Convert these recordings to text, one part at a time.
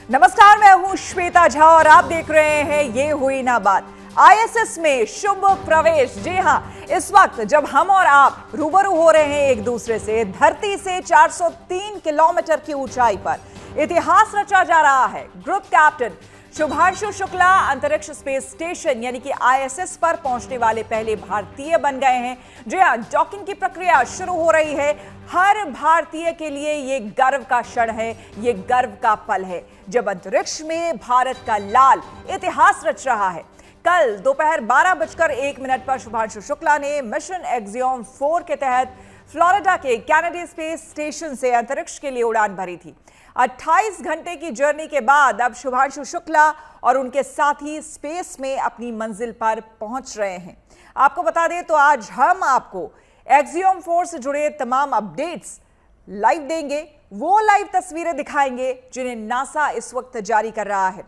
नमस्कार, मैं हूं श्वेता झा और आप देख रहे हैं ये हुई ना बात। आईएसएस में शुभ प्रवेश। जी हां, इस वक्त जब हम और आप रूबरू हो रहे हैं एक दूसरे से, धरती से 403 किलोमीटर की ऊंचाई पर इतिहास रचा जा रहा है। ग्रुप कैप्टन शुभांशु शुक्ला अंतरिक्ष स्पेस स्टेशन यानी कि आईएसएस पर पहुंचने वाले पहले भारतीय बन गए हैं। जी हां, डॉकिंग की प्रक्रिया शुरू हो रही है। हर भारतीय के लिए ये गर्व का क्षण है, ये गर्व का पल है जब अंतरिक्ष में भारत का लाल इतिहास रच रहा है। कल दोपहर 12:01 पर शुभांशु शुक्ला ने मिशन एक्सियोम 4 के तहत फ्लोरिडा के कैनेडी स्पेस स्टेशन से अंतरिक्ष के लिए उड़ान भरी थी। 28 घंटे की जर्नी के बाद अब शुभांशु शुक्ला और उनके साथी स्पेस में अपनी मंजिल पर पहुंच रहे हैं। आपको बता दें तो आज हम आपको एक्सियोम 4 से जुड़े तमाम अपडेट्स लाइव देंगे, वो लाइव तस्वीरें दिखाएंगे जिन्हें नासा इस वक्त जारी कर रहा है।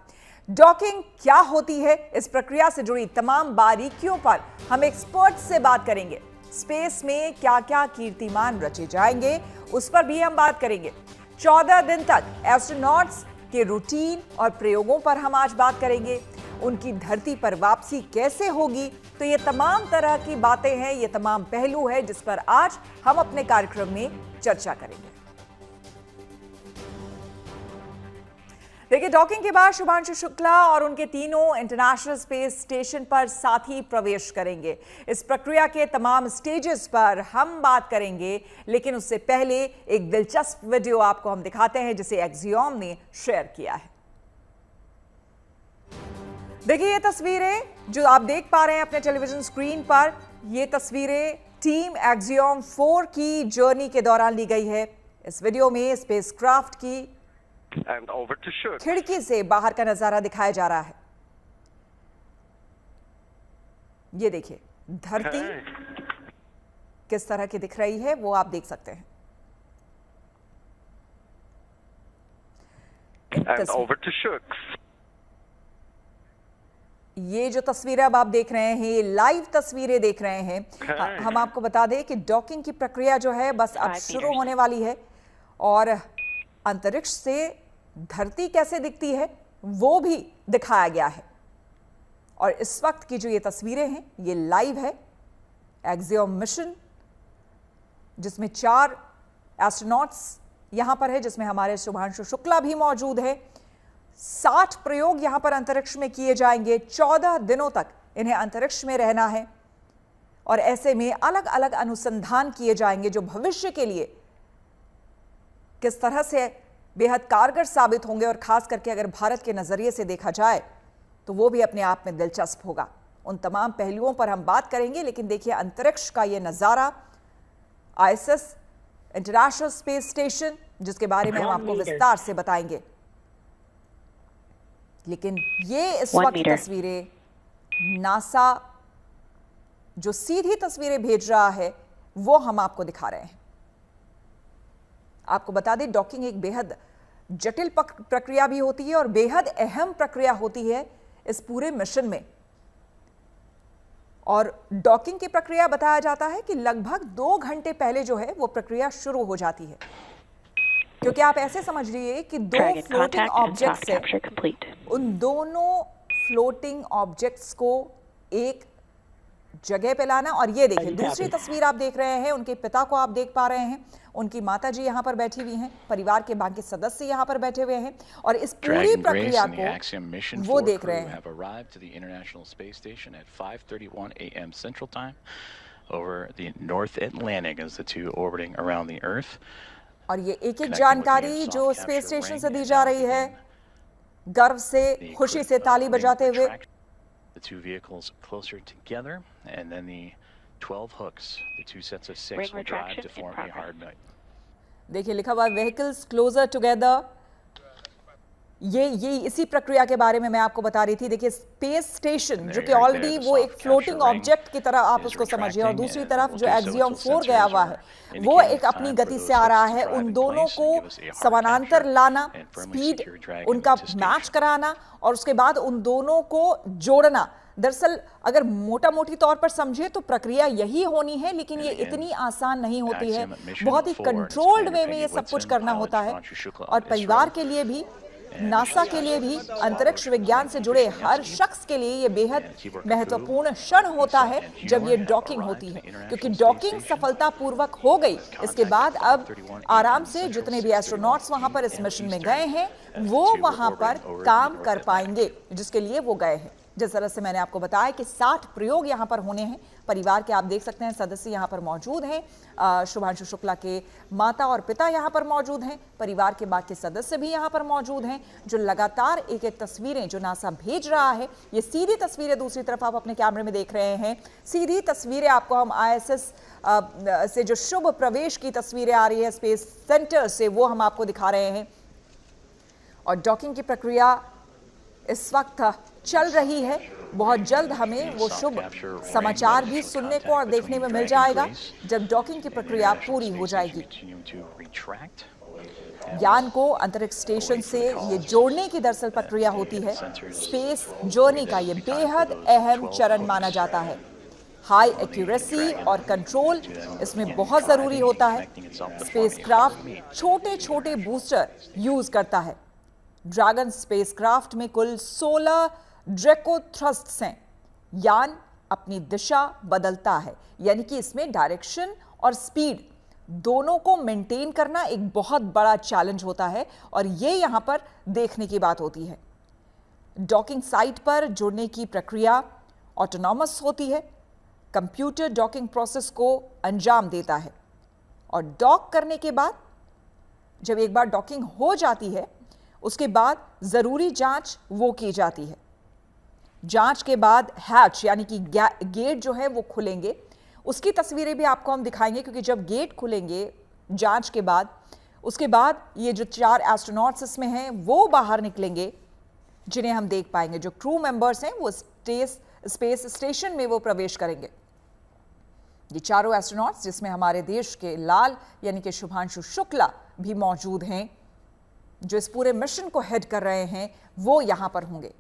डॉकिंग क्या होती है, इस प्रक्रिया से जुड़ी तमाम बारीकियों पर हम एक्सपर्ट से बात करेंगे। स्पेस में क्या क्या कीर्तिमान रचे जाएंगे उस पर भी हम बात करेंगे। 14 दिन तक एस्ट्रोनॉट्स के रूटीन और प्रयोगों पर हम आज बात करेंगे। उनकी धरती पर वापसी कैसे होगी, तो ये तमाम तरह की बातें हैं, ये तमाम पहलू है जिस पर आज हम अपने कार्यक्रम में चर्चा करेंगे। देखिए, डॉकिंग के बाद शुभांशु शुक्ला और उनके तीनों इंटरनेशनल स्पेस स्टेशन पर साथी प्रवेश करेंगे। इस प्रक्रिया के तमाम स्टेजेस पर हम बात करेंगे, लेकिन उससे पहले एक दिलचस्प वीडियो आपको हम दिखाते हैं जिसे एक्सियोम ने शेयर किया है। देखिए, ये तस्वीरें जो आप देख पा रहे हैं अपने टेलीविजन स्क्रीन पर, ये तस्वीरें टीम एक्सियोम 4 की जर्नी के दौरान ली गई है। इस वीडियो में स्पेसक्राफ्ट की खिड़की से बाहर का नजारा दिखाया जा रहा है। ये देखिए, धरती किस तरह की दिख रही है वो आप देख सकते हैं। ये जो तस्वीरें अब आप देख रहे हैं, ये लाइव तस्वीरें देख रहे हैं। हम आपको बता दें कि डॉकिंग की प्रक्रिया जो है बस अब शुरू होने वाली है और अंतरिक्ष से धरती कैसे दिखती है वो भी दिखाया गया है। और इस वक्त की जो ये तस्वीरें हैं ये लाइव है। एक्सियोम मिशन जिसमें 4 एस्ट्रोनॉट्स यहां पर है, जिसमें हमारे शुभांशु शुक्ला भी मौजूद है। 60 प्रयोग यहां पर अंतरिक्ष में किए जाएंगे। 14 दिनों तक इन्हें अंतरिक्ष में रहना है और ऐसे में अलग अलग अनुसंधान किए जाएंगे जो भविष्य के लिए किस तरह से बेहद कारगर साबित होंगे। और खास करके अगर भारत के नजरिए से देखा जाए तो वो भी अपने आप में दिलचस्प होगा। उन तमाम पहलुओं पर हम बात करेंगे। लेकिन देखिए, अंतरिक्ष का ये नजारा, आईएसएस इंटरनेशनल स्पेस स्टेशन, जिसके बारे में हम आपको विस्तार से बताएंगे। लेकिन ये इस वक्त तस्वीरें नासा जो सीधी तस्वीरें भेज रहा है वो हम आपको दिखा रहे हैं। आपको बता दें, डॉकिंग एक बेहद जटिल प्रक्रिया भी होती है और बेहद अहम प्रक्रिया होती है इस पूरे मिशन में। और डॉकिंग की प्रक्रिया बताया जाता है कि लगभग 2 घंटे पहले जो है वो प्रक्रिया शुरू हो जाती है, क्योंकि आप ऐसे समझ लीजिए कि 2 फ्लोटिंग ऑब्जेक्ट्स हैं। उन दोनों फ्लोटिंग ऑब्जेक्ट्स को एक जगह पे लाना। और ये देखिए, दूसरी तस्वीर आप देख रहे हैं, उनके पिता को आप देख पा रहे हैं, उनकी माता जी यहाँ पर बैठी हुई हैं, परिवार के बाकी सदस्य यहाँ पर बैठे हुए हैं और इस पूरी प्रक्रिया को वो देख रहे हैं। और ये एक एक जानकारी जो स्पेस स्टेशन से दी जा रही है, गर्व से, खुशी से ताली बजाते हुए। The 2 vehicles closer together, and then the 12 hooks, the 2 sets of 6 will drive to form a hard nut. देखिए, लिखा हुआ व्हीकल्स क्लोजर टुगेदर। ये इसी प्रक्रिया के बारे में मैं आपको बता रही थी। देखिए, स्पेस स्टेशन जो कि ऑलरेडी वो एक फ्लोटिंग ऑब्जेक्ट की तरह आप उसको समझिए, और दूसरी तरफ जो एक्सियोम 4 गया हुआ है वो एक अपनी गति से आ रहा है। उन दोनों को समानांतर लाना, स्पीड उनका मैच कराना और उसके बाद उन दोनों को जोड़ना। दरअसल अगर मोटा मोटी तौर पर समझे तो प्रक्रिया यही होनी है, लेकिन ये इतनी आसान नहीं होती है। बहुत ही कंट्रोल्ड वे में ये सब कुछ करना होता है और परिवार के लिए भी नासा के लिए भी, अंतरिक्ष विज्ञान से जुड़े हर शख्स के लिए ये बेहद महत्वपूर्ण क्षण होता है जब ये डॉकिंग होती है, क्योंकि डॉकिंग सफलतापूर्वक हो गई। इसके बाद अब आराम से जितने भी एस्ट्रोनॉट्स वहां पर इस मिशन में गए हैं वो वहां पर काम कर पाएंगे जिसके लिए वो गए हैं। जिस तरह से मैंने आपको बताया कि 60 प्रयोग यहां पर होने हैं। परिवार के आप देख सकते हैं सदस्य यहां पर मौजूद हैं। शुभांशु शुक्ला के माता और पिता यहां पर मौजूद हैं। परिवार के बाकी सदस्य भी यहां पर मौजूद हैं जो लगातार एक एक तस्वीरें जो नासा भेज रहा है, ये सीधी तस्वीरें दूसरी तरफ आप अपने कैमरे में देख रहे हैं। सीधी तस्वीरें आपको हम ISS से जो शुभ प्रवेश की तस्वीरें आ रही है स्पेस सेंटर से, वो हम आपको दिखा रहे हैं। और डॉकिंग की प्रक्रिया इस वक्त चल रही है। बहुत जल्द हमें वो शुभ समाचार भी सुनने को और देखने में मिल जाएगा जब डॉकिंग की प्रक्रिया पूरी हो जाएगी। यान को अंतरिक्ष स्टेशन से ये जोड़ने की दरअसल प्रक्रिया होती है। स्पेस जर्नी का ये बेहद अहम चरण माना जाता है। हाई एक्यूरेसी और कंट्रोल इसमें बहुत जरूरी होता है। स्पेसक्राफ्ट छोटे छोटे बूस्टर यूज करता है। ड्रैगन स्पेसक्राफ्ट में कुल 16 ड्रैको थ्रस्ट्स हैं। यान अपनी दिशा बदलता है, यानी कि इसमें डायरेक्शन और स्पीड दोनों को मेंटेन करना एक बहुत बड़ा चैलेंज होता है और ये यहां पर देखने की बात होती है। डॉकिंग साइट पर जुड़ने की प्रक्रिया ऑटोनॉमस होती है। कंप्यूटर डॉकिंग प्रोसेस को अंजाम देता है और डॉक करने के बाद जब एक बार डॉकिंग हो जाती है उसके बाद जरूरी जांच वो की जाती है। जांच के बाद हैच यानी कि गेट जो है वो खुलेंगे। उसकी तस्वीरें भी आपको हम दिखाएंगे क्योंकि जब गेट खुलेंगे जांच के बाद, उसके बाद ये जो 4 एस्ट्रोनॉट्स इसमें हैं वो बाहर निकलेंगे जिन्हें हम देख पाएंगे। जो क्रू मेंबर्स हैं वो स्पेस स्टेशन में वो प्रवेश करेंगे। ये चारों एस्ट्रोनॉट्स जिसमें हमारे देश के लाल यानी कि शुभांशु शुक्ला भी मौजूद हैं जो इस पूरे मिशन को हेड कर रहे हैं, वो यहां पर होंगे।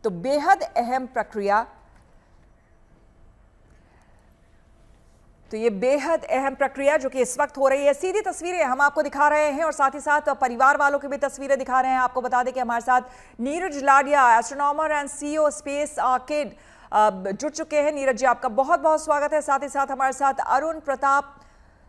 तो बेहद अहम प्रक्रिया, तो ये बेहद अहम प्रक्रिया जो कि इस वक्त हो रही है। सीधी तस्वीरें हम आपको दिखा रहे हैं और साथ ही साथ परिवार वालों की भी तस्वीरें दिखा रहे हैं। आपको बता दें कि हमारे साथ Neeraj Ladia, astronomer and CEO Space Arcade जुड़ चुके हैं। नीरज जी, आपका बहुत बहुत स्वागत है। साथ ही साथ हमारे साथ Arun Pratap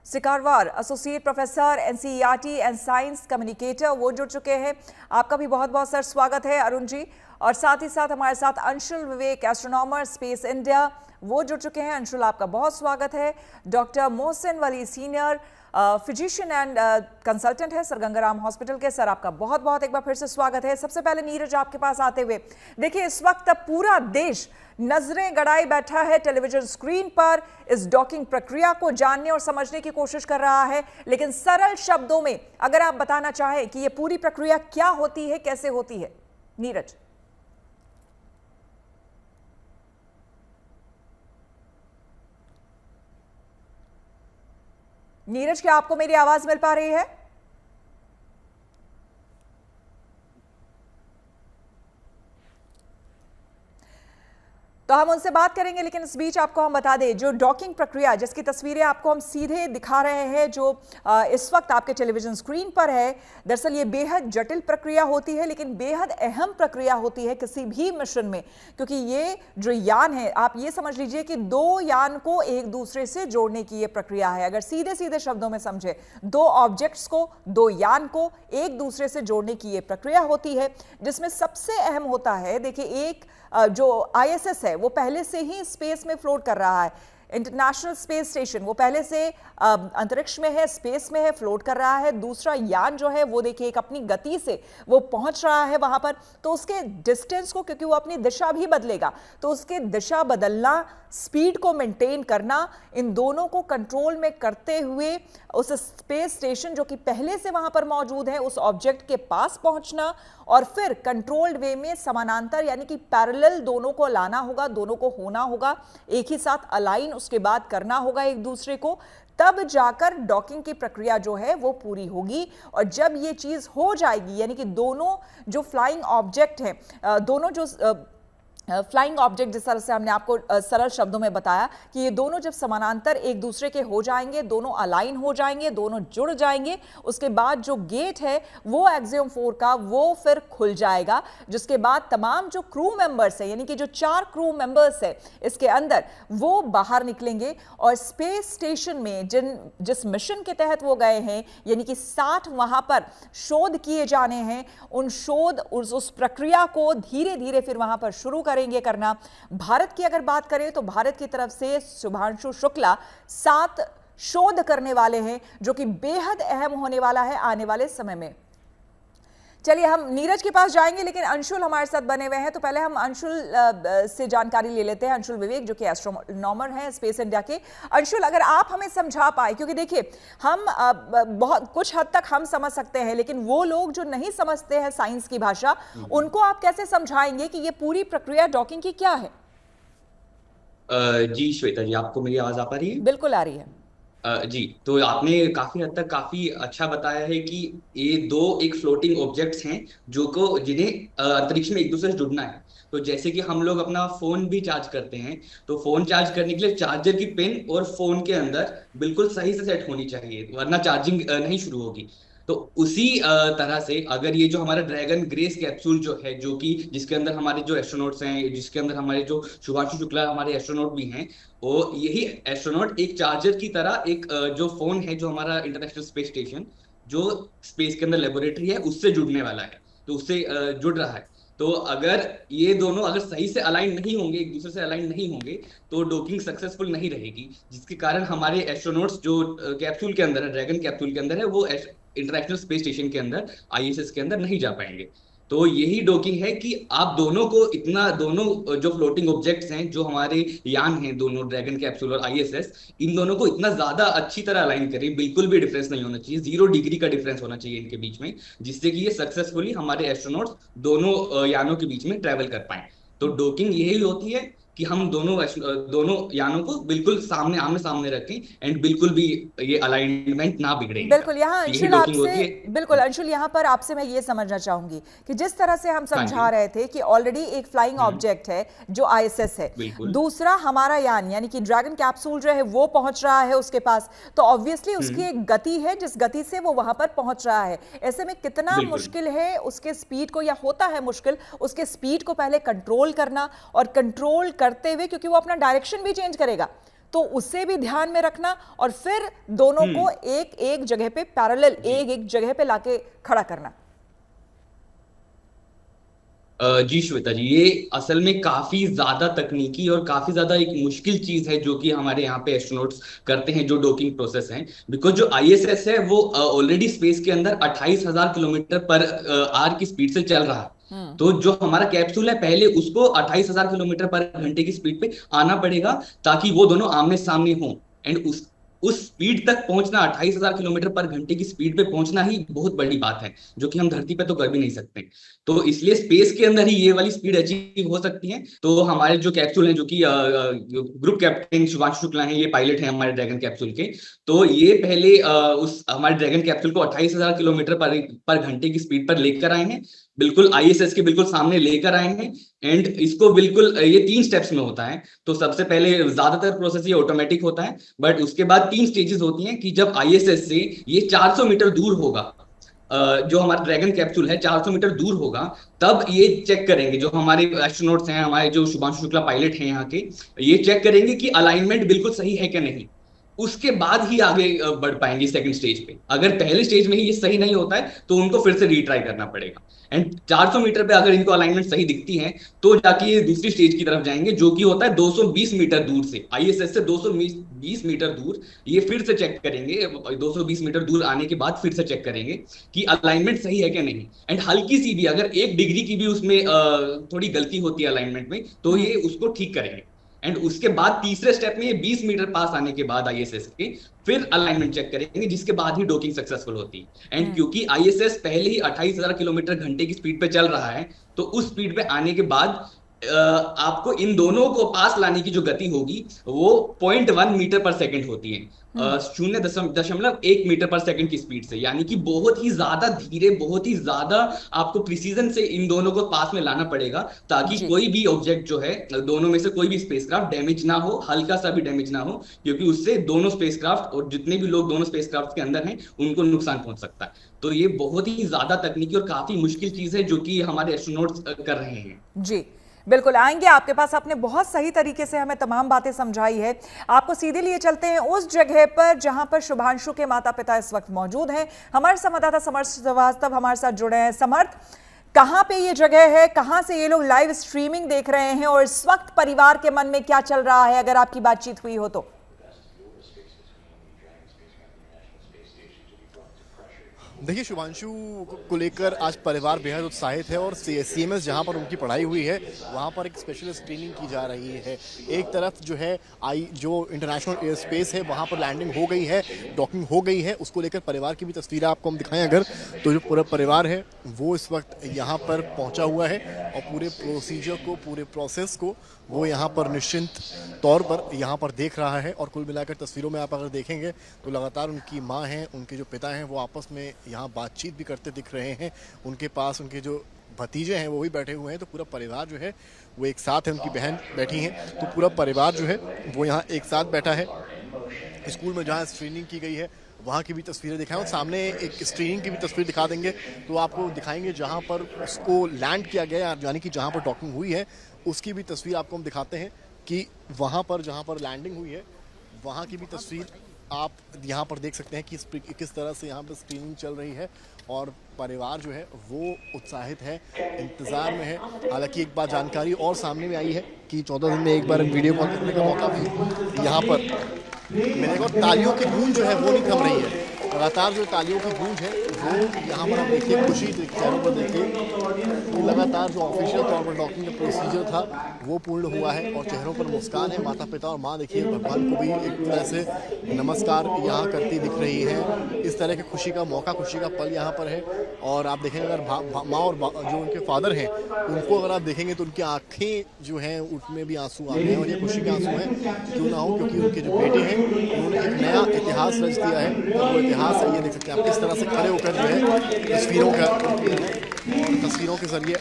Sikarwar, associate professor NCERT and science communicator, वो जुड़ चुके हैं। आपका भी बहुत बहुत सर स्वागत है अरुण जी। और साथ ही साथ हमारे साथ अंशुल विवेक, एस्ट्रोनॉमर स्पेस इंडिया, वो जुड़ चुके हैं। अंशुल, आपका बहुत स्वागत है। Doctor Mohsin Wali, senior physician and consultant है सर गंगाराम हॉस्पिटल के। सर, आपका बहुत बहुत एक बार फिर से स्वागत है। सबसे पहले नीरज आपके पास आते हुए, देखिए इस वक्त पूरा देश नजरें गड़ाए बैठा है टेलीविजन स्क्रीन पर, इस डॉकिंग प्रक्रिया को जानने और समझने की कोशिश कर रहा है। लेकिन सरल शब्दों में अगर आप बताना चाहें कि ये पूरी प्रक्रिया क्या होती है, कैसे होती है, नीरज। नीरज, क्या आपको मेरी आवाज मिल पा रही है? तो हम उनसे बात करेंगे, लेकिन इस बीच आपको हम बता दें जो डॉकिंग प्रक्रिया जिसकी तस्वीरें आपको हम सीधे दिखा रहे हैं जो इस वक्त आपके टेलीविजन स्क्रीन पर है, दरअसल ये बेहद जटिल प्रक्रिया होती है लेकिन बेहद अहम प्रक्रिया होती है किसी भी मिशन में, क्योंकि ये जो यान है, आप ये समझ लीजिए कि 2 यान को एक दूसरे से जोड़ने की ये प्रक्रिया है। अगर सीधे सीधे शब्दों में समझे, 2 ऑब्जेक्ट्स को, 2 यान को एक दूसरे से जोड़ने की ये प्रक्रिया होती है, जिसमें सबसे अहम होता है, देखिए एक जो ISS है वो पहले से ही स्पेस में फ्लोट कर रहा है। इंटरनेशनल स्पेस स्टेशन वो पहले से अंतरिक्ष में है, स्पेस में है, फ्लोट कर रहा है। दूसरा यान जो है वो देखिए एक अपनी गति से वो पहुंच रहा है वहां पर, तो उसके डिस्टेंस को, क्योंकि वो अपनी दिशा भी बदलेगा, तो उसके दिशा बदलना, स्पीड को मेंटेन करना, इन दोनों को कंट्रोल में करते हुए उस स्पेस स्टेशन जो कि पहले से वहां पर मौजूद है उस ऑब्जेक्ट के पास पहुंचना और फिर कंट्रोल्ड वे में समानांतर यानी कि पैरेलल दोनों को लाना होगा, दोनों को होना होगा, एक ही साथ अलाइन उसके बाद करना होगा एक दूसरे को, तब जाकर डॉकिंग की प्रक्रिया जो है वो पूरी होगी। और जब ये चीज हो जाएगी, यानी कि दोनों जो फ्लाइंग ऑब्जेक्ट हैं, दोनों जो फ्लाइंग ऑब्जेक्ट, जिस तरह से हमने आपको सरल शब्दों में बताया कि ये दोनों जब समानांतर एक दूसरे के हो जाएंगे, दोनों अलाइन हो जाएंगे, दोनों जुड़ जाएंगे, उसके बाद जो गेट है वो एक्सियम 4 का वो फिर खुल जाएगा, जिसके बाद तमाम जो क्रू मेंबर्स है, यानी कि जो 4 क्रू मेंबर्स है इसके अंदर, वो बाहर निकलेंगे और स्पेस स्टेशन में जिस मिशन के तहत वो गए हैं, यानी कि 60 वहां पर शोध किए जाने हैं, उन शोध उस प्रक्रिया को धीरे धीरे फिर वहां पर शुरू करेंगे करना। भारत की अगर बात करें तो भारत की तरफ से शुभांशु शुक्ला 7 शोध करने वाले हैं, जो कि बेहद अहम होने वाला है आने वाले समय में। चलिए हम नीरज के पास जाएंगे, लेकिन अंशुल हमारे साथ बने हुए हैं, तो पहले हम अंशुल से जानकारी ले लेते हैं। अंशुल विवेक जो कि एस्ट्रोनॉमर हैं स्पेस इंडिया के। अंशुल, अगर आप हमें समझा पाए, क्योंकि देखिए हम बहुत कुछ हद तक हम समझ सकते हैं, लेकिन वो लोग जो नहीं समझते हैं साइंस की भाषा, उनको आप कैसे समझाएंगे कि ये पूरी प्रक्रिया डॉकिंग की क्या है? जी श्वेता जी, आपको मेरी आवाज आ पा रही है? बिल्कुल आ रही है जी, तो आपने काफी हद तक काफी अच्छा बताया है कि ये दो एक फ्लोटिंग ऑब्जेक्ट्स हैं जिन्हें अंतरिक्ष में एक दूसरे से जुड़ना है। तो जैसे कि हम लोग अपना फोन भी चार्ज करते हैं, तो फोन चार्ज करने के लिए चार्जर की पिन और फोन के अंदर बिल्कुल सही से सेट होनी चाहिए, वरना चार्जिंग नहीं शुरू होगी। तो उसी तरह से अगर ये जो हमारा ड्रैगन ग्रेस कैप्सूल जो है, जो कि जिसके अंदर हमारे जो एस्ट्रोनॉट्स हैं, जिसके अंदर हमारे जो शुभांशु शुक्ला हमारे एस्ट्रोनॉट भी हैं, वो यही एस्ट्रोनॉट एक चार्जर की तरह एक जो फोन है, जो हमारा इंटरनेशनल स्पेस स्टेशन जो स्पेस के अंदर लेबोरेटरी है उससे जुड़ने वाला है, तो उससे जुड़ रहा है। तो अगर ये दोनों अगर सही से अलाइन नहीं होंगे, एक दूसरे से अलाइन नहीं होंगे, तो डॉकिंग सक्सेसफुल नहीं रहेगी, जिसके कारण हमारे एस्ट्रोनॉट्स जो कैप्सूल के अंदर है, ड्रैगन कैप्सूल के अंदर है, वो इंटरनेशनल स्पेस स्टेशन के अंदर आईएसएस के अंदर नहीं जा पाएंगे। तो यही डॉकिंग है कि आप दोनों को दोनों जो फ्लोटिंग ऑब्जेक्ट्स हैं, जो हमारे यान हैं दोनों, ड्रैगन कैप्सूल और आईएसएस, इन दोनों को इतना ज्यादा अच्छी तरह अलाइन करें, बिल्कुल भी डिफरेंस नहीं होना चाहिए, 0 डिग्री का डिफरेंस होना चाहिए इनके बीच में, जिससे कि ये सक्सेसफुली हमारे एस्ट्रोनॉट्स दोनों यानों के बीच में ट्रेवल कर पाए। तो डॉकिंग यही होती है कि हम दोनों यानों को बिल्कुल आमने सामने रखें एंड बिल्कुल भी ये अलाइनमेंट ना बिगड़े। बिल्कुल, यहाँ अंशुल आपसे बिल्कुल अंशुल यहाँ पर आपसे मैं ये समझना चाहूंगी कि जिस तरह से हम समझा रहे थे कि ऑलरेडी एक फ्लाइंग ऑब्जेक्ट है जो आईएसएस है, दूसरा हमारा यान यानी कि ड्रैगन कैप्सूल जो है वो पहुंच रहा है उसके पास, तो ऑब्वियसली उसकी एक गति है जिस गति से वो वहां पर पहुंच रहा है। ऐसे में कितना मुश्किल है उसके स्पीड को, या होता है मुश्किल उसके स्पीड को पहले कंट्रोल करना, और कंट्रोल करते हुए क्योंकि वो अपना डायरेक्शन भी चेंज करेगा, तो उसे भी ध्यान में रखना, और फिर दोनों को एक जगह पे पैरेलल एक जगह पे लाके खड़ा करना। जी श्वेता जी, ये असल में काफी ज्यादा तकनीकी और काफी ज्यादा एक मुश्किल चीज है जो कि हमारे यहाँ पे एस्ट्रोनॉट्स करते हैं, जो डॉकिंग प्रोसेस है। बिकॉज जो आईएसएस है वो ऑलरेडी स्पेस के अंदर 28,000 किलोमीटर पर आवर की स्पीड से चल रहा है। तो जो हमारा कैप्सूल है पहले उसको 28,000 किलोमीटर पर घंटे की स्पीड पे आना पड़ेगा, ताकि वो दोनों आमने सामने हों। एंड उस स्पीड तक पहुंचना, 28,000 किलोमीटर पर घंटे की स्पीड पे पहुंचना ही बहुत बड़ी बात है, जो कि हम धरती पे तो कर भी नहीं सकते। तो इसलिए स्पेस के अंदर ही ये वाली स्पीड अचीव हो सकती है। तो हमारे जो कैप्सूल हैं, जो कि ग्रुप कैप्टन शुभांशु शुक्ला हैं, ये पायलट हैं हमारे ड्रैगन कैप्सूल के, तो ये पहले उस हमारे ड्रैगन कैप्सूल को 28,000 किलोमीटर पर घंटे की स्पीड पर लेकर आए हैं, बिल्कुल आईएसएस के बिल्कुल सामने लेकर आए हैं। एंड इसको बिल्कुल ये 3 स्टेप्स में होता है। तो सबसे पहले ज्यादातर प्रोसेस ये ऑटोमेटिक होता है, बट उसके बाद 3 स्टेजेस होती हैं कि जब आईएसएस से ये 400 मीटर दूर होगा, जो हमारा ड्रैगन कैप्सूल है 400 मीटर दूर होगा, तब ये चेक करेंगे, जो हमारे एस्ट्रोनॉट्स हैं, हमारे जो शुभांशु शुक्ला पायलट हैं यहाँ के, ये चेक करेंगे कि अलाइनमेंट बिल्कुल सही है कि नहीं। उसके बाद ही आगे बढ़ पाएंगे सेकंड स्टेज पे। अगर पहले स्टेज में ही ये सही नहीं होता है तो उनको फिर से रीट्राई करना पड़ेगा। एंड 400 मीटर पे अगर इनको अलाइनमेंट सही दिखती है तो जाके ये दूसरी स्टेज की तरफ जाएंगे, जो कि होता है 220 मीटर दूर से, आईएसएस से 220 मीटर दूर। ये फिर से चेक करेंगे, 220 मीटर दूर आने के बाद फिर से चेक करेंगे कि अलाइनमेंट सही है कि नहीं। एंड हल्की सी भी अगर 1 डिग्री की भी उसमें थोड़ी गलती होती है अलाइनमेंट में, तो ये उसको ठीक करेंगे। एंड उसके बाद तीसरे स्टेप में ये 20 मीटर पास आने के बाद आईएसएस के फिर अलाइनमेंट चेक करेंगे, जिसके बाद ही डॉकिंग सक्सेसफुल होती है। एंड क्योंकि आईएसएस पहले ही 28,000 किलोमीटर घंटे की स्पीड पे चल रहा है, तो उस स्पीड पे आने के बाद आपको इन दोनों को पास लाने की जो गति होगी वो 0.1 मीटर पर सेकंड होती है, 0.1 मीटर पर सेकंड की स्पीड से, यानी कि बहुत ही ज्यादा धीरे, बहुत ही ज्यादा आपको प्रिसीजन से इन दोनों को पास में लाना पड़ेगा ताकि कोई भी ऑब्जेक्ट जो है, दोनों में से कोई भी स्पेसक्राफ्ट डैमेज ना हो, हल्का सा भी डैमेज ना हो, क्योंकि उससे दोनों स्पेसक्राफ्ट और जितने भी लोग दोनों स्पेसक्राफ्ट के अंदर हैं उनको नुकसान पहुंच सकता है। तो ये बहुत ही ज्यादा तकनीकी और काफी मुश्किल चीज है जो कि हमारे एस्ट्रोनॉट्स कर रहे हैं। जी बिल्कुल, आएंगे आपके पास। आपने बहुत सही तरीके से हमें तमाम बातें समझाई है। आपको सीधे लिए चलते हैं उस जगह पर जहां पर शुभांशु के माता पिता इस वक्त मौजूद हैं। हमारे संवाददाता समर्थ श्रीवास्तव हमारे साथ जुड़े हैं। समर्थ, कहां पे ये जगह है, कहां से ये लोग लाइव स्ट्रीमिंग देख रहे हैं और इस वक्त परिवार के मन में क्या चल रहा है, अगर आपकी बातचीत हुई हो तो? देखिए, शुभांशु को लेकर आज परिवार बेहद उत्साहित है और सीएमएस जहां पर उनकी पढ़ाई हुई है वहां पर एक स्पेशल स्क्रीनिंग की जा रही है। एक तरफ जो है जो इंटरनेशनल एयर स्पेस है वहां पर लैंडिंग हो गई है, डॉकिंग हो गई है। उसको लेकर परिवार की भी तस्वीरें आपको हम दिखाएं अगर, तो जो पूरा परिवार है वो इस वक्त यहाँ पर पहुँचा हुआ है और पूरे प्रोसीजर को, पूरे प्रोसेस को वो यहाँ पर निश्चिंत तौर पर यहाँ पर देख रहा है। और कुल मिलाकर तस्वीरों में आप अगर देखेंगे तो लगातार उनकी माँ हैं, उनके जो पिता हैं वो आपस में यहाँ बातचीत भी करते दिख रहे हैं। उनके पास उनके जो भतीजे हैं वो भी बैठे हुए हैं। तो पूरा परिवार जो है वो एक साथ है, उनकी बहन बैठी हैं, तो पूरा परिवार जो है वो यहाँ एक साथ बैठा है। स्कूल में जहाँ स्क्रीनिंग की गई है वहाँ की भी तस्वीरें दिखाएं और सामने एक स्क्रीनिंग की भी तस्वीर दिखा देंगे तो आपको दिखाएंगे जहाँ पर उसको लैंड किया गया, यानी कि जहाँ पर डॉकिंग हुई है उसकी भी तस्वीर आपको हम दिखाते हैं कि वहाँ पर जहाँ पर लैंडिंग हुई है वहाँ की भी तस्वीर आप यहाँ पर देख सकते हैं कि किस तरह से यहाँ पर स्क्रीनिंग चल रही है। और परिवार जो है वो उत्साहित है, इंतज़ार में है। हालांकि एक बात जानकारी और सामने में आई है कि 14 दिन में एक बार वीडियो कॉल करने का मौका भी यहाँ पर मिलेगा। और तालियों की गूंज जो है वो नहीं थम रही है, लगातार जो तालियों की गूंज है वो यहाँ पर आप देखिए, खुशी चेहरों पर देखिए, लगातार जो ऑफिशियल तौर पर डॉकिंग का प्रोसीजर था वो पूर्ण हुआ है और चेहरों पर मुस्कान है। माता पिता और माँ देखिए भगवान को भी एक तरह से नमस्कार यहाँ करती दिख रही है। इस तरह की खुशी का मौका, खुशी का पल यहाँ पर है। और आप देखेंगे अगर माँ और जो उनके फादर हैं उनको अगर आप देखेंगे तो उनकी आँखें जो हैं उनमें भी आंसू आ रहे हैं और ये खुशी के आंसू हैं, क्यों ना हो, क्योंकि उनके जो बेटे हैं उन्होंने एक नया इतिहास रच दिया है। और वो इतिहास है, ये देख सकते हैं आप किस तरह से खड़े होकर जो है तस्वीरों के जरिए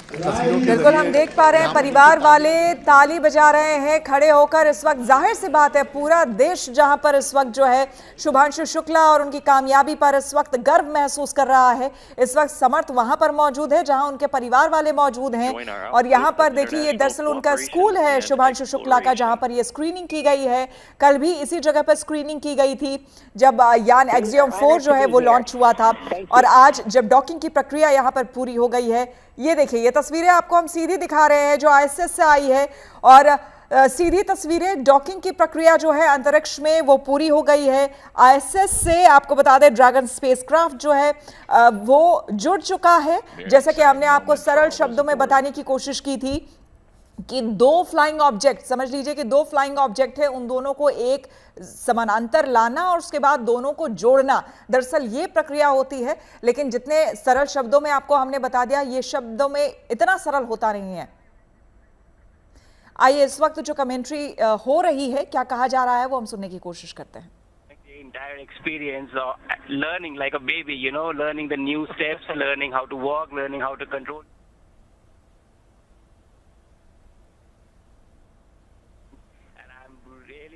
बिल्कुल हम देख पा रहे हैं परिवार वाले ताली बजा रहे हैं खड़े होकर। इस वक्त जाहिर सी बात है पूरा देश जहां पर इस वक्त जो है शुभांशु शुक्ला और उनकी कामयाबी पर इस वक्त गर्व महसूस कर रहा है। इस वक्त समर्थ वहां पर मौजूद है जहां उनके परिवार वाले मौजूद हैं और यहां पर देखिए ये दरअसल उनका स्कूल है शुभांशु शुक्ला का, जहां पर ये स्क्रीनिंग की गई है। कल भी इसी जगह पर स्क्रीनिंग की गई थी जब यान एक्सियम 4 जो है वो लॉन्च हुआ था और आज जब डॉकिंग की प्रक्रिया यहां पर पूरी हो गई है। ये देखिए ये तस्वीरें आपको हम सीधी दिखा रहे हैं जो आईएसएस से आई है और सीधी तस्वीरें डॉकिंग की प्रक्रिया जो है अंतरिक्ष में वो पूरी हो गई है। आईएसएस से आपको बता दें ड्रैगन स्पेसक्राफ्ट जो है वो जुड़ चुका है। जैसा कि हमने आपको सरल शब्दों में बताने की कोशिश की थी कि 2 फ्लाइंग ऑब्जेक्ट, समझ लीजिए कि 2 फ्लाइंग ऑब्जेक्ट है, उन दोनों को एक समानांतर लाना और उसके बाद दोनों को जोड़ना, दरअसल ये प्रक्रिया होती है। लेकिन जितने सरल शब्दों में आपको हमने बता दिया, ये शब्दों में इतना सरल होता नहीं है। आइए इस वक्त जो कमेंट्री हो रही है, क्या कहा जा रहा है, वो हम सुनने की कोशिश करते हैं। Entire experience of learning like a baby, you know, learning the new steps, learning how to walk, learning how to control.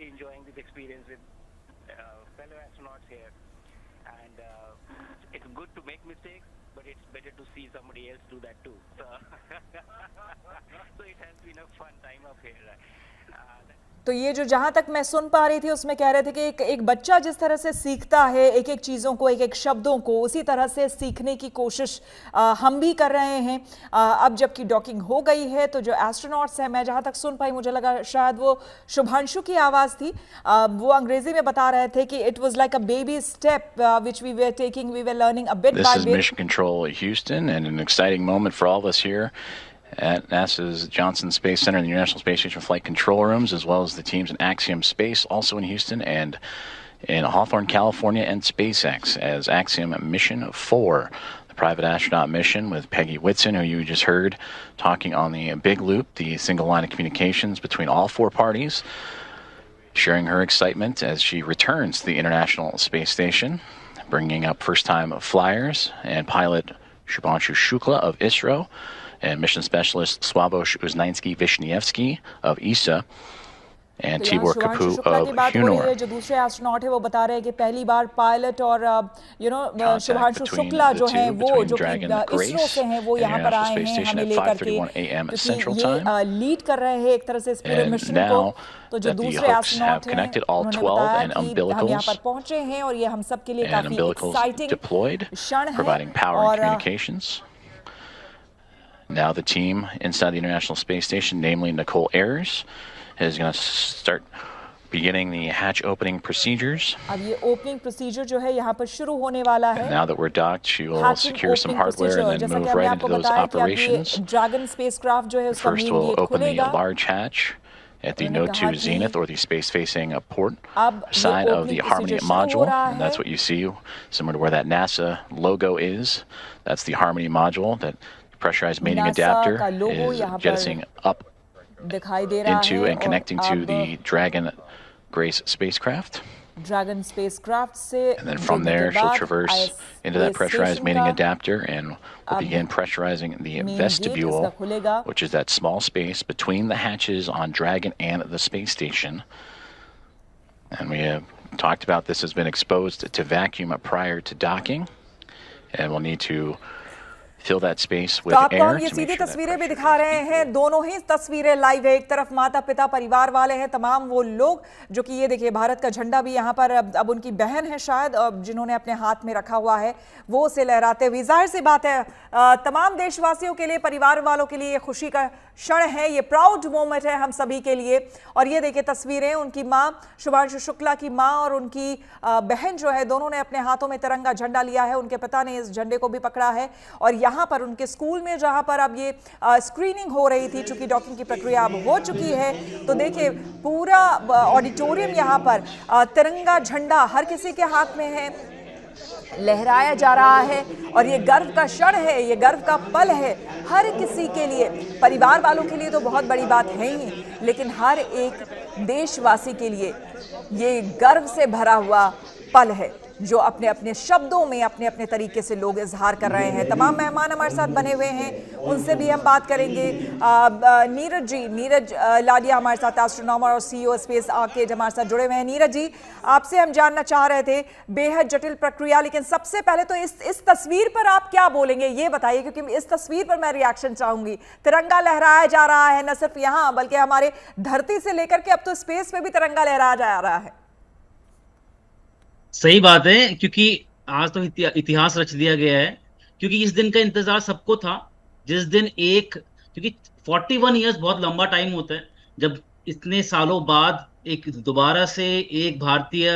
Enjoying this experience with fellow astronauts here, and it's good to make mistakes, but it's better to see somebody else do that too. So, so it has been a fun time up here. तो ये जो जहां तक मैं सुन पा रही थी उसमें कह रहे थे कि एक बच्चा जिस तरह से सीखता है एक एक चीज़ों को, एक एक शब्दों को, उसी तरह से सीखने की कोशिश हम भी कर रहे हैं। अब जबकि डॉकिंग हो गई है तो जो एस्ट्रोनॉट्स हैं, मैं जहां तक सुन पाई मुझे लगा शायद वो शुभांशु की आवाज़ थी, वो अंग्रेजी में बता रहे थे कि it was like a baby step which we were taking, we were learning a bit by bit. This is Mission Control Houston and an exciting moment for all of us here at NASA's Johnson Space Center and the International Space Station flight control rooms, as well as the teams in Axiom Space, also in Houston, and in Hawthorne, California, and SpaceX as Axiom Mission 4. The private astronaut mission with Peggy Whitson, who you just heard talking on the big loop, the single line of communications between all four parties, sharing her excitement as she returns to the International Space Station, bringing up first-time flyers and pilot Shubhanshu Shukla of ISRO and mission specialist Sławosz Uznański-Wiśniewski of ESA, and Tibor Kapu of Hunor. जो दूसरे astronaut है वो बता रहे हैं कि पहली बार pilot और शुभांशु शुक्ला जो हैं वो जो कि इसरो से हैं वो यहाँ पर आए हैं हमें लेकर के क्योंकि ये लीड कर रहे हैं एक तरह से इस पूरे मिशन को। तो जो दूसरे एस्ट्रोनॉट हैं उन्होंने बताया कि हम यहाँ पर पहुंचे हैं और ये हम सब के लिए काफी एक्साइटिंग क्षण है। Now the team inside the International Space Station, namely Nicole Ayers, is going to start beginning the hatch opening procedures. अब ये opening procedure जो है यहाँ पर शुरू होने वाला है। And now that we're docked, she will secure some hardware and then move right into those operations. Dragon spacecraft जो है उसका First we'll open the large hatch at the Node 2 Zenith, or the space-facing port side of the Harmony module, and that's what you see, similar to where that NASA logo is. That's the Harmony module. That pressurized mating adapter is jettisoning up into and connecting to the Dragon Grace spacecraft. Dragon spacecraft से and then from there she'll traverse into that pressurized mating adapter and will begin pressurizing the vestibule, which is that small space between the hatches on Dragon and the space station. And we have talked about this has been exposed to vacuum prior to docking, and we'll need to fill that space with तो आपको air. हम ये सीधी तस्वीरें भी दिखा रहे हैं, दोनों ही तस्वीरें लाइव है। एक तरफ माता पिता परिवार वाले हैं, तमाम वो लोग जो कि ये देखिए भारत का झंडा भी यहाँ पर अब उनकी बहन है शायद जिन्होंने अपने हाथ में रखा हुआ है वो उसे लहराते हुए। जाहिर सी बात है तमाम देशवासियों के लिए, परिवार वालों के लिए खुशी का क्षण है, ये प्राउड मोमेंट है हम सभी के लिए। और ये देखिए तस्वीरें उनकी माँ शुभांशु शुक्ला की माँ और उनकी बहन जो है दोनों ने अपने हाथों में तिरंगा झंडा लिया है, उनके पिता ने इस झंडे को भी पकड़ा है। और यहाँ पर उनके स्कूल में जहाँ पर अब ये स्क्रीनिंग हो रही थी, चूंकि डॉकिंग की प्रक्रिया अब हो चुकी है, तो देखिए पूरा ऑडिटोरियम यहाँ पर तिरंगा झंडा हर किसी के हाथ में है, लहराया जा रहा है। और ये गर्व का क्षण है, ये गर्व का पल है हर किसी के लिए। परिवार वालों के लिए तो बहुत बड़ी बात है ही, लेकिन हर एक देशवासी के लिए ये गर्व से भरा हुआ पल है जो अपने अपने शब्दों में अपने अपने तरीके से लोग इजहार कर रहे हैं। तमाम मेहमान हमारे साथ बने हुए हैं, उनसे भी हम बात करेंगे। नीरज लाडिया हमारे साथ एस्ट्रोनॉमर और CEO स्पेस आर्केड हमारे साथ जुड़े हुए हैं। नीरज जी, आपसे हम जानना चाह रहे थे बेहद जटिल प्रक्रिया, लेकिन सबसे पहले तो इस तस्वीर पर आप क्या बोलेंगे ये बताइए, क्योंकि इस तस्वीर पर मैं रिएक्शन चाहूंगी। तिरंगा लहराया जा रहा है न सिर्फ यहाँ बल्कि हमारे धरती से लेकर के अब तो स्पेस पे भी तिरंगा लहराया जा रहा है। सही बात है, क्योंकि आज तो इतिहास रच दिया गया है, क्योंकि इस दिन का इंतजार सबको था जिस दिन क्योंकि 41 इयर्स बहुत लंबा टाइम होता है, जब इतने सालों बाद एक दोबारा से एक भारतीय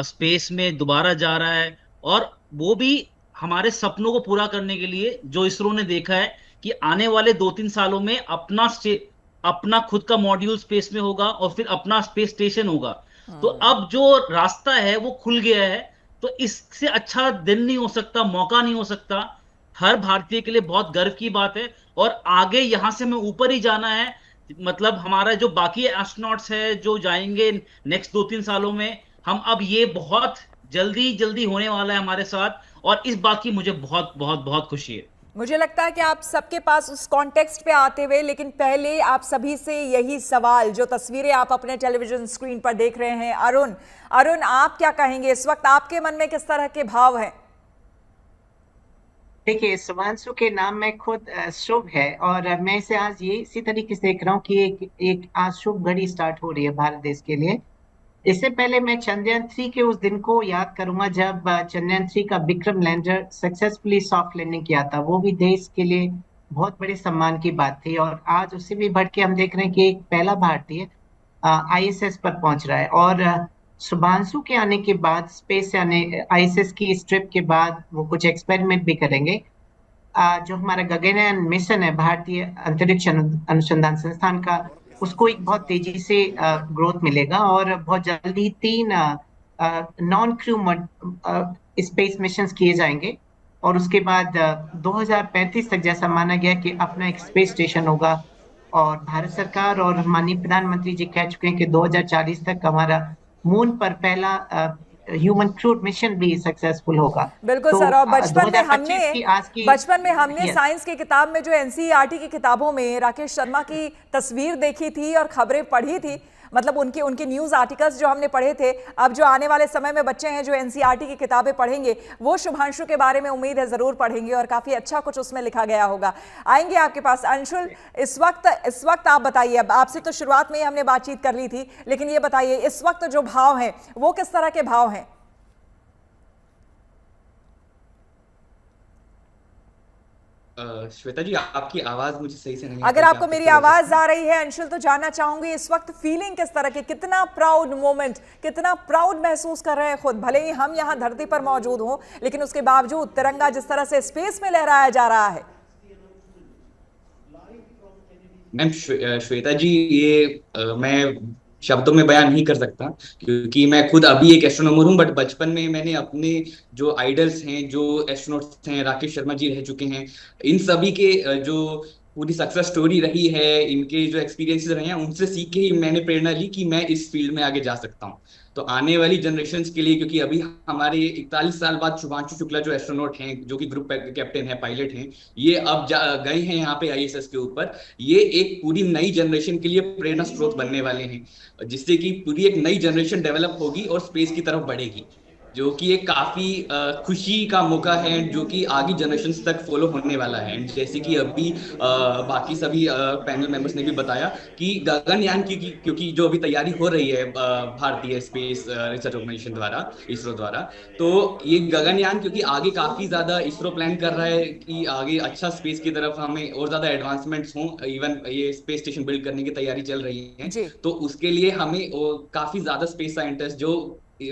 स्पेस में दोबारा जा रहा है, और वो भी हमारे सपनों को पूरा करने के लिए जो इसरो ने देखा है कि आने वाले 2-3 सालों में अपना खुद का मॉड्यूल स्पेस में होगा और फिर अपना स्पेस स्टेशन होगा। तो अब जो रास्ता है वो खुल गया है, तो इससे अच्छा दिन नहीं हो सकता, मौका नहीं हो सकता। हर भारतीय के लिए बहुत गर्व की बात है, और आगे यहां से हमें ऊपर ही जाना है। मतलब हमारा जो बाकी एस्ट्रोनॉट्स है जो जाएंगे नेक्स्ट 2-3 सालों में, हम अब ये बहुत जल्दी होने वाला है हमारे साथ, और इस बात की मुझे बहुत बहुत बहुत खुशी है। मुझे लगता है कि आप सबके पास उस कॉन्टेक्स्ट पे आते हुए, लेकिन पहले आप सभी से यही सवाल, जो तस्वीरें आप अपने टेलीविजन स्क्रीन पर देख रहे हैं, अरुण आप क्या कहेंगे इस वक्त, आपके मन में किस तरह के भाव हैं? देखिए, शुभांशु के नाम में खुद शुभ है, और मैं इसे आज ये इसी तरीके से देख रहा हूँ कि एक आज शुभ घड़ी स्टार्ट हो रही है भारत देश के लिए। इससे पहले मैं चंद्रयान 3 के उस दिन को याद करूंगा जब चंद्रयान 3 का Vikram lander successfully soft landing किया था। वो भी देश के लिए बहुत बड़े सम्मान की बात थी, और आज उससे भी बढ़ के हम देख रहे हैं कि एक पहला भारतीय ISS पर पहुंच रहा है। और शुभांशु के आने के बाद, स्पेस से आने ISS की इस ट्रिप के बाद वो कुछ एक्सपेरिमेंट भी करेंगे। जो हमारा गगनयान मिशन है भारतीय अंतरिक्ष अनुसंधान संस्थान का, उसको एक बहुत तेजी से ग्रोथ मिलेगा, और बहुत जल्दी 3 नॉन क्रू स्पेस मिशंस किए जाएंगे। और उसके बाद 2035 तक जैसा माना गया कि अपना एक स्पेस स्टेशन होगा। और भारत सरकार और माननीय प्रधानमंत्री जी कह चुके हैं कि 2040 तक हमारा मून पर पहला ह्यूमन क्रूड मिशन भी सक्सेसफुल होगा। बिल्कुल तो सर। और बचपन में 2025 की आज की हमने साइंस की किताब में जो एनसीईआरटी की किताबों में राकेश शर्मा की तस्वीर देखी थी और खबरें पढ़ी थी, मतलब उनके उनके न्यूज़ आर्टिकल्स जो हमने पढ़े थे, अब जो आने वाले समय में बच्चे हैं जो एनसीईआरटी की किताबें पढ़ेंगे वो शुभांशु के बारे में उम्मीद है ज़रूर पढ़ेंगे और काफ़ी अच्छा कुछ उसमें लिखा गया होगा। आएंगे आपके पास अंशुल। इस वक्त आप बताइए, अब आपसे तो शुरुआत में ही हमने बातचीत कर ली थी, लेकिन ये बताइए इस वक्त जो भाव हैं वो किस तरह के भाव हैं? श्वेता जी, आपकी आवाज मुझे सही से नहीं अगर आती, आपको आप मेरी फिर से बोल आवाज सकते हैं? आ रही है अंशुल तो जानना चाहूंगी इस वक्त फीलिंग किस तरह की, कितना प्राउड मोमेंट, कितना प्राउड महसूस कर रहे हैं खुद? भले ही हम यहाँ धरती पर मौजूद हों, लेकिन उसके बावजूद तिरंगा जिस तरह से स्पेस में लहराया जा रहा है। मैम श्वेता जी, ये मैं शब्दों में बयान नहीं कर सकता, क्योंकि मैं खुद अभी एक एस्ट्रोनॉमर हूँ, बट बचपन में मैंने अपने जो आइडल्स हैं, जो एस्ट्रोनॉट्स हैं, राकेश शर्मा जी रह चुके हैं, इन सभी के जो पूरी सक्सेस स्टोरी रही है, इनके जो एक्सपीरियंसेस रहे हैं, उनसे सीख के ही मैंने प्रेरणा ली कि मैं इस फील्ड में आगे जा सकता हूँ। तो आने वाली जनरेशन के लिए, क्योंकि अभी हमारे 41 साल बाद शुभांशु शुक्ला जो एस्ट्रोनॉट हैं, जो कि ग्रुप कैप्टन है, पायलट हैं, ये अब गए हैं यहाँ पे आईएसएस के ऊपर। ये एक पूरी नई जनरेशन के लिए प्रेरणा स्रोत बनने वाले हैं, जिससे कि पूरी एक नई जनरेशन डेवलप होगी और स्पेस की तरफ बढ़ेगी, जो कि एक काफी खुशी का मौका है, जो कि आगे जनरेशन तक फॉलो होने वाला है। जैसे कि अभी बाकी सभी पैनल मेंबर्स ने भी बताया कि गगनयान की क्योंकि जो अभी तैयारी हो रही है भारतीय स्पेस रिसर्च ऑर्गेनाइजेशन द्वारा, इसरो द्वारा, तो ये गगनयान क्योंकि आगे काफी ज्यादा इसरो प्लान कर रहा है कि आगे अच्छा स्पेस की तरफ हमें और ज्यादा एडवांसमेंट्स हों, इवन ये स्पेस स्टेशन बिल्ड करने की तैयारी चल रही है। जी। तो उसके लिए हमें काफी ज्यादा स्पेस साइंटिस्ट जो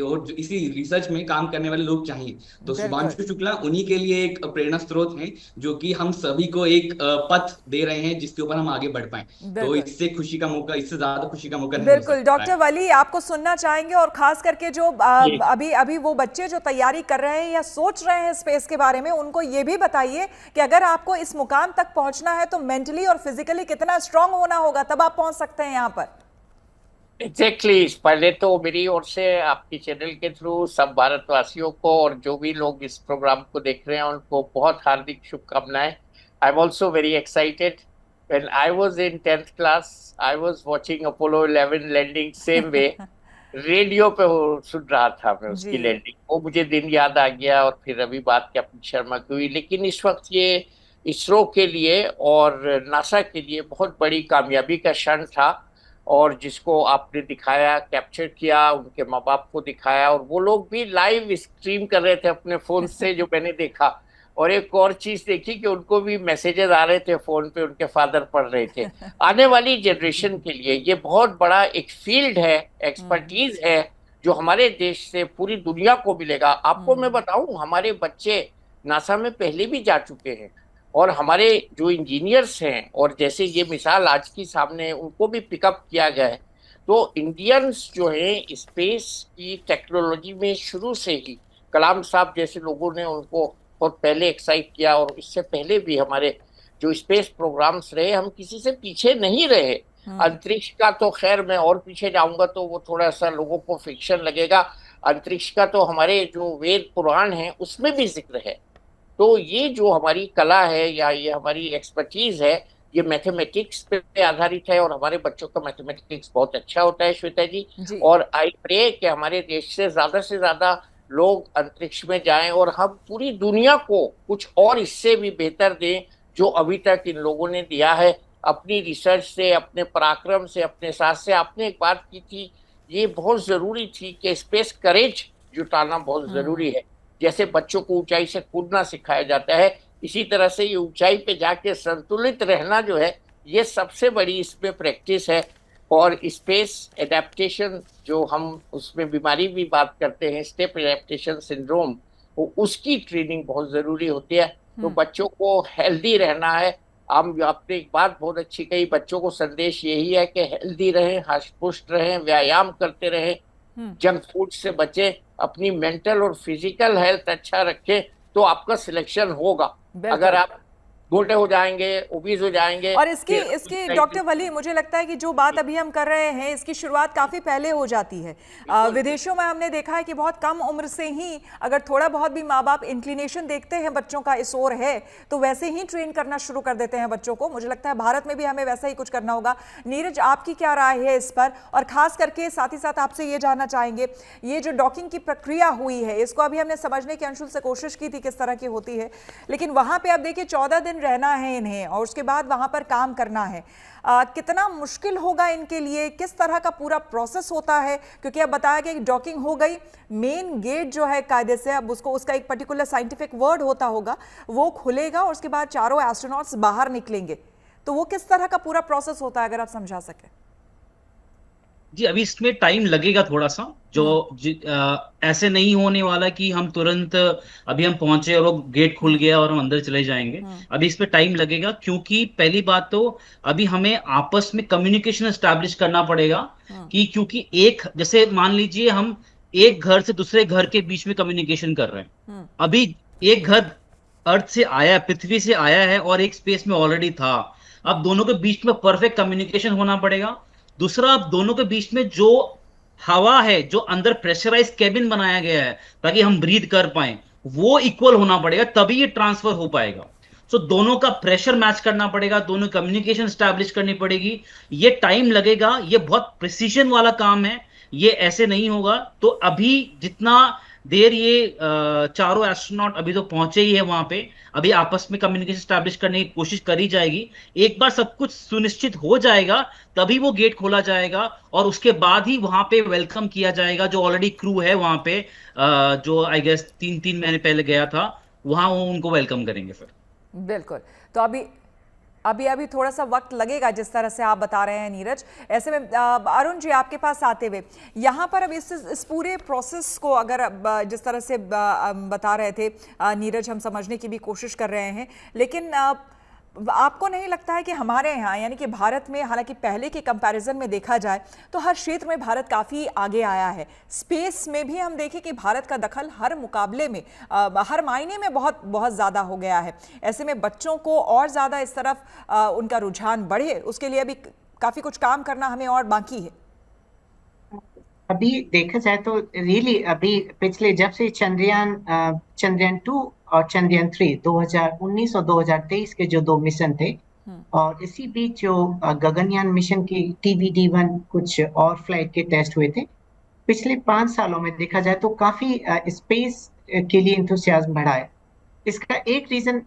और इसी रिसर्च में काम करने वाले लोग चाहिए। तो शुभांशु शुक्ला उन्हीं के लिए एक प्रेरणा स्रोत हैं, जो कि हम सभी को एक पथ दे रहे हैं जिसके ऊपर हम आगे बढ़ पाए। तो इससे खुशी का मौका, इससे ज्यादा खुशी का मौका नहीं हो बिल्कुल। सकता है। डॉक्टर वली, आपको सुनना चाहेंगे, और खास करके जो अभी अभी वो बच्चे जो तैयारी कर रहे हैं या सोच रहे हैं स्पेस के बारे में, उनको ये भी बताइए कि अगर आपको इस मुकाम तक पहुंचना है तो मेंटली और फिजिकली कितना स्ट्रांग होना होगा, तब आप पहुंच सकते हैं यहाँ पर। एग्जैक्टली पहले तो मेरी ओर से आपके चैनल के थ्रू सब भारतवासियों को और जो भी लोग इस प्रोग्राम को देख रहे हैं उनको बहुत हार्दिक शुभकामनाएं। I am also very excited. When I was in 10th class I was watching Apollo 11 landing same way. Radio पे सुन रहा था मैं उसकी लैंडिंग, वो मुझे दिन याद आ गया। और फिर अभी बात कैप्टन शर्मा की हुई, लेकिन इस वक्त ये इसरो के लिए और नासा के लिए बहुत बड़ी कामयाबी का क्षण था, और जिसको आपने दिखाया, कैप्चर किया, उनके माँ बाप को दिखाया, और वो लोग भी लाइव स्ट्रीम कर रहे थे अपने फोन से, जो मैंने देखा। और एक और चीज देखी कि उनको भी मैसेजेस आ रहे थे फोन पे, उनके फादर पढ़ रहे थे। आने वाली जनरेशन के लिए ये बहुत बड़ा एक फील्ड है, एक्सपर्टीज है, जो हमारे देश से पूरी दुनिया को मिलेगा। आपको मैं बताऊं, हमारे बच्चे नासा में पहले भी जा चुके हैं, और हमारे जो इंजीनियर्स हैं, और जैसे ये मिसाल आज की सामने, उनको भी पिकअप किया गया है। तो इंडियंस जो हैं स्पेस की टेक्नोलॉजी में शुरू से ही, कलाम साहब जैसे लोगों ने उनको बहुत पहले एक्साइट किया, और इससे पहले भी हमारे जो स्पेस प्रोग्राम्स रहे, हम किसी से पीछे नहीं रहे। अंतरिक्ष का तो खैर मैं और पीछे जाऊंगा तो वो थोड़ा सा लोगों को फिक्शन लगेगा। अंतरिक्ष का तो हमारे जो वेद पुराण है उसमें भी जिक्र है। तो ये जो हमारी कला है या ये हमारी एक्सपर्टीज है, ये मैथमेटिक्स पे आधारित है, और हमारे बच्चों का मैथमेटिक्स बहुत अच्छा होता है श्वेता जी। और आई प्रे कि हमारे देश से ज्यादा लोग अंतरिक्ष में जाएं, और हम पूरी दुनिया को कुछ और इससे भी बेहतर दें जो अभी तक इन लोगों ने दिया है, अपनी रिसर्च से, अपने पराक्रम से, अपने साथ से। आपने एक बात की थी, ये बहुत जरूरी थी कि स्पेस करेज जुटाना बहुत जरूरी है। जैसे बच्चों को ऊंचाई से कूदना सिखाया जाता है, इसी तरह से ये ऊंचाई पे जाके संतुलित रहना जो है, ये सबसे बड़ी इसमें प्रैक्टिस है। और स्पेस एडेप्टेशन जो हम उसमें बीमारी भी बात करते हैं, स्टेप एडेप्टेशन सिंड्रोम, तो उसकी ट्रेनिंग बहुत जरूरी होती है। तो बच्चों को हेल्दी रहना है। आपने एक बात बहुत अच्छी कही, बच्चों को संदेश यही है कि हेल्दी रहें, हष्ट-पुष्ट रहें, व्यायाम करते रहें, जंक फूड से बचें, अपनी मेंटल और फिजिकल हेल्थ अच्छा रखें, तो आपका सिलेक्शन होगा। अगर आप मोटे हो जाएंगे, ओबीज हो जाएंगे। और इसकी डॉक्टर वली, मुझे लगता है कि जो बात अभी हम कर रहे हैं इसकी शुरुआत काफी पहले हो जाती है। विदेशों में हमने देखा है कि बहुत कम उम्र से ही अगर थोड़ा बहुत भी माँ बाप इंक्लिनेशन देखते हैं बच्चों का इस ओर है तो वैसे ही ट्रेन करना शुरू कर देते हैं बच्चों को। मुझे लगता है भारत में भी हमें वैसा ही कुछ करना होगा। नीरज, आपकी क्या राय है इस पर? और खास करके साथ ही साथ आपसे ये जानना चाहेंगे, ये जो डॉकिंग की प्रक्रिया हुई है इसको अभी हमने समझने की अंशुल से कोशिश की थी किस तरह की होती है, लेकिन वहां पे अब देखिए 14 दिन रहना है इन्हें और उसके बाद वहां पर काम करना है। कितना मुश्किल होगा इनके लिए, किस तरह का पूरा प्रोसेस होता है? क्योंकि अब बताया गया कि डॉकिंग हो गई, मेन गेट जो है कायदे से अब उसका एक पर्टिकुलर साइंटिफिक वर्ड होता होगा, वो खुलेगा और उसके बाद चारों एस्ट्रोनॉट्स बाहर निकलेंगे। तो वो किस तरह का पूरा प्रोसेस होता है, अगर आप समझा सके। जी, अभी इसमें टाइम लगेगा थोड़ा सा, ऐसे नहीं होने वाला कि हम तुरंत अभी हम पहुंचे और वो गेट खुल गया और हम अंदर चले जाएंगे। अभी इस पे टाइम लगेगा, क्योंकि पहली बात तो अभी हमें आपस में कम्युनिकेशन एस्टैब्लिश करना पड़ेगा कि क्योंकि एक, जैसे मान लीजिए हम एक घर से दूसरे घर के बीच में कम्युनिकेशन कर रहे हैं। अभी एक घर अर्थ से आया, पृथ्वी से आया है और एक स्पेस में ऑलरेडी था। अब दोनों के बीच में परफेक्ट कम्युनिकेशन होना पड़ेगा। दूसरा, अब दोनों के बीच में जो हवा है, जो अंदर प्रेशराइज केबिन बनाया गया है ताकि हम ब्रीथ कर पाए, वो इक्वल होना पड़ेगा, तभी ये ट्रांसफर हो पाएगा। सो दोनों का प्रेशर मैच करना पड़ेगा, दोनों कम्युनिकेशन स्टैब्लिश करनी पड़ेगी। ये टाइम लगेगा, ये बहुत प्रिसीजन वाला काम है, ये ऐसे नहीं होगा। तो अभी जितना देर ये चारों एस्ट्रोनॉट अभी तो पहुंचे ही है वहां पे, अभी आपस में कम्युनिकेशन स्टैब्लिश करने की कोशिश करी जाएगी। एक बार सब कुछ सुनिश्चित हो जाएगा तभी वो गेट खोला जाएगा और उसके बाद ही वहां पे वेलकम किया जाएगा। जो ऑलरेडी क्रू है वहां पे, जो आई गेस 3 महीने पहले गया था, वहां वो उनको वेलकम करेंगे फिर। बिल्कुल। तो अभी थोड़ा सा वक्त लगेगा जिस तरह से आप बता रहे हैं नीरज। ऐसे में अरुण जी, आपके पास आते हुए यहाँ पर अब इस पूरे प्रोसेस को अगर जिस तरह से बता रहे थे नीरज, हम समझने की भी कोशिश कर रहे हैं, लेकिन आपको नहीं लगता है कि हमारे यहाँ यानी कि भारत में, हालांकि पहले के कंपैरिजन में देखा जाए तो हर क्षेत्र में भारत काफ़ी आगे आया है। स्पेस में भी हम देखें कि भारत का दखल हर मुकाबले में, हर मायने में बहुत बहुत ज़्यादा हो गया है। ऐसे में बच्चों को और ज़्यादा इस तरफ उनका रुझान बढ़े, उसके लिए अभी काफ़ी कुछ काम करना हमें और बाकी है। अभी देखा जाए तो रियली अभी पिछले जब से चंद्रयान 2 और चंद्रयान 3 2019 और 2023 के जो 2 मिशन थे, और इसी बीच जो गगनयान मिशन की TVD-1 कुछ और फ्लाइट के टेस्ट हुए थे, पिछले 5 सालों में देखा जाए तो काफी स्पेस के लिए इंथुसियाज्म बढ़ा है। इसका एक रीजन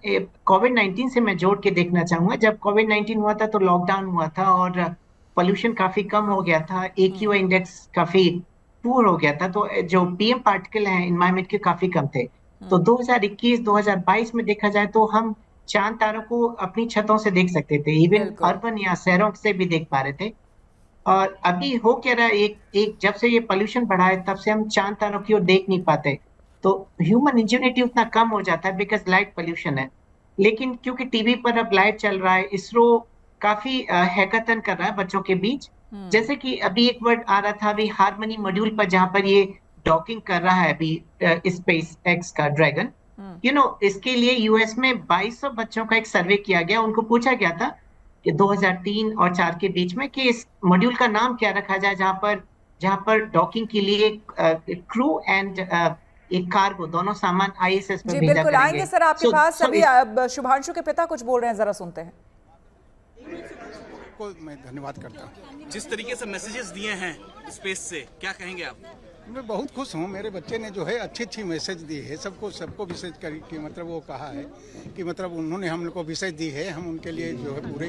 कोविड-19 से मैं जोड़ के देखना चाहूंगा। जब कोविड-19 हुआ था तो लॉकडाउन हुआ था और पोल्यूशन काफी कम हो गया था, AQI इंडेक्स काफी पुअर हो गया था, तो जो PM पार्टिकल हैं एनवायरमेंट के काफी कम थे। तो 2021-2022 में देखा जाए तो हम चांद तारों को अपनी छतों से देख सकते थे, इवन अर्बन या शहरों से भी देख पा रहे थे। और अभी हो क्या रहा है, एक जब से ये पोल्यूशन बढ़ा है तब से हम चांद तारों की ओर देख नहीं पाते, तो ह्यूमन इंजेन्युइटी उतना कम हो जाता है बिकॉज लाइट पोल्यूशन है। लेकिन क्योंकि टीवी पर अब लाइव चल रहा है, इसरो काफी हैकाथन कर रहा है बच्चों के बीच, जैसे कि अभी एक वर्ड आ रहा था अभी हार्मनी मॉड्यूल पर, जहां पर ये डॉकिंग कर रहा है अभी स्पेस एक्स का ड्रैगन, इसके लिए यूएस में 2200 बच्चों का एक सर्वे किया गया। उनको पूछा गया था कि 2003 और 2004 के बीच में कि इस मॉड्यूल का नाम क्या रखा जाए जहां पर डॉकिंग के लिए क्रू एंड एक कार्गो, दोनों सामान ISS में भेजा बिल्कुल आएंगे सर आपके पास। अभी शुभांशु के पिता कुछ बोल रहे हैं, जरा सुनते हैं। को मैं धन्यवाद करता हूँ। जिस तरीके से मैसेजेस दिए हैं स्पेस से, क्या कहेंगे आप? मैं बहुत खुश हूँ। मेरे बच्चे ने जो है अच्छी मैसेज दी है, सबको मैसेज करके मतलब वो कहा है कि मतलब उन्होंने हम लोग को मैसेज दी है, हम उनके लिए जो है पूरे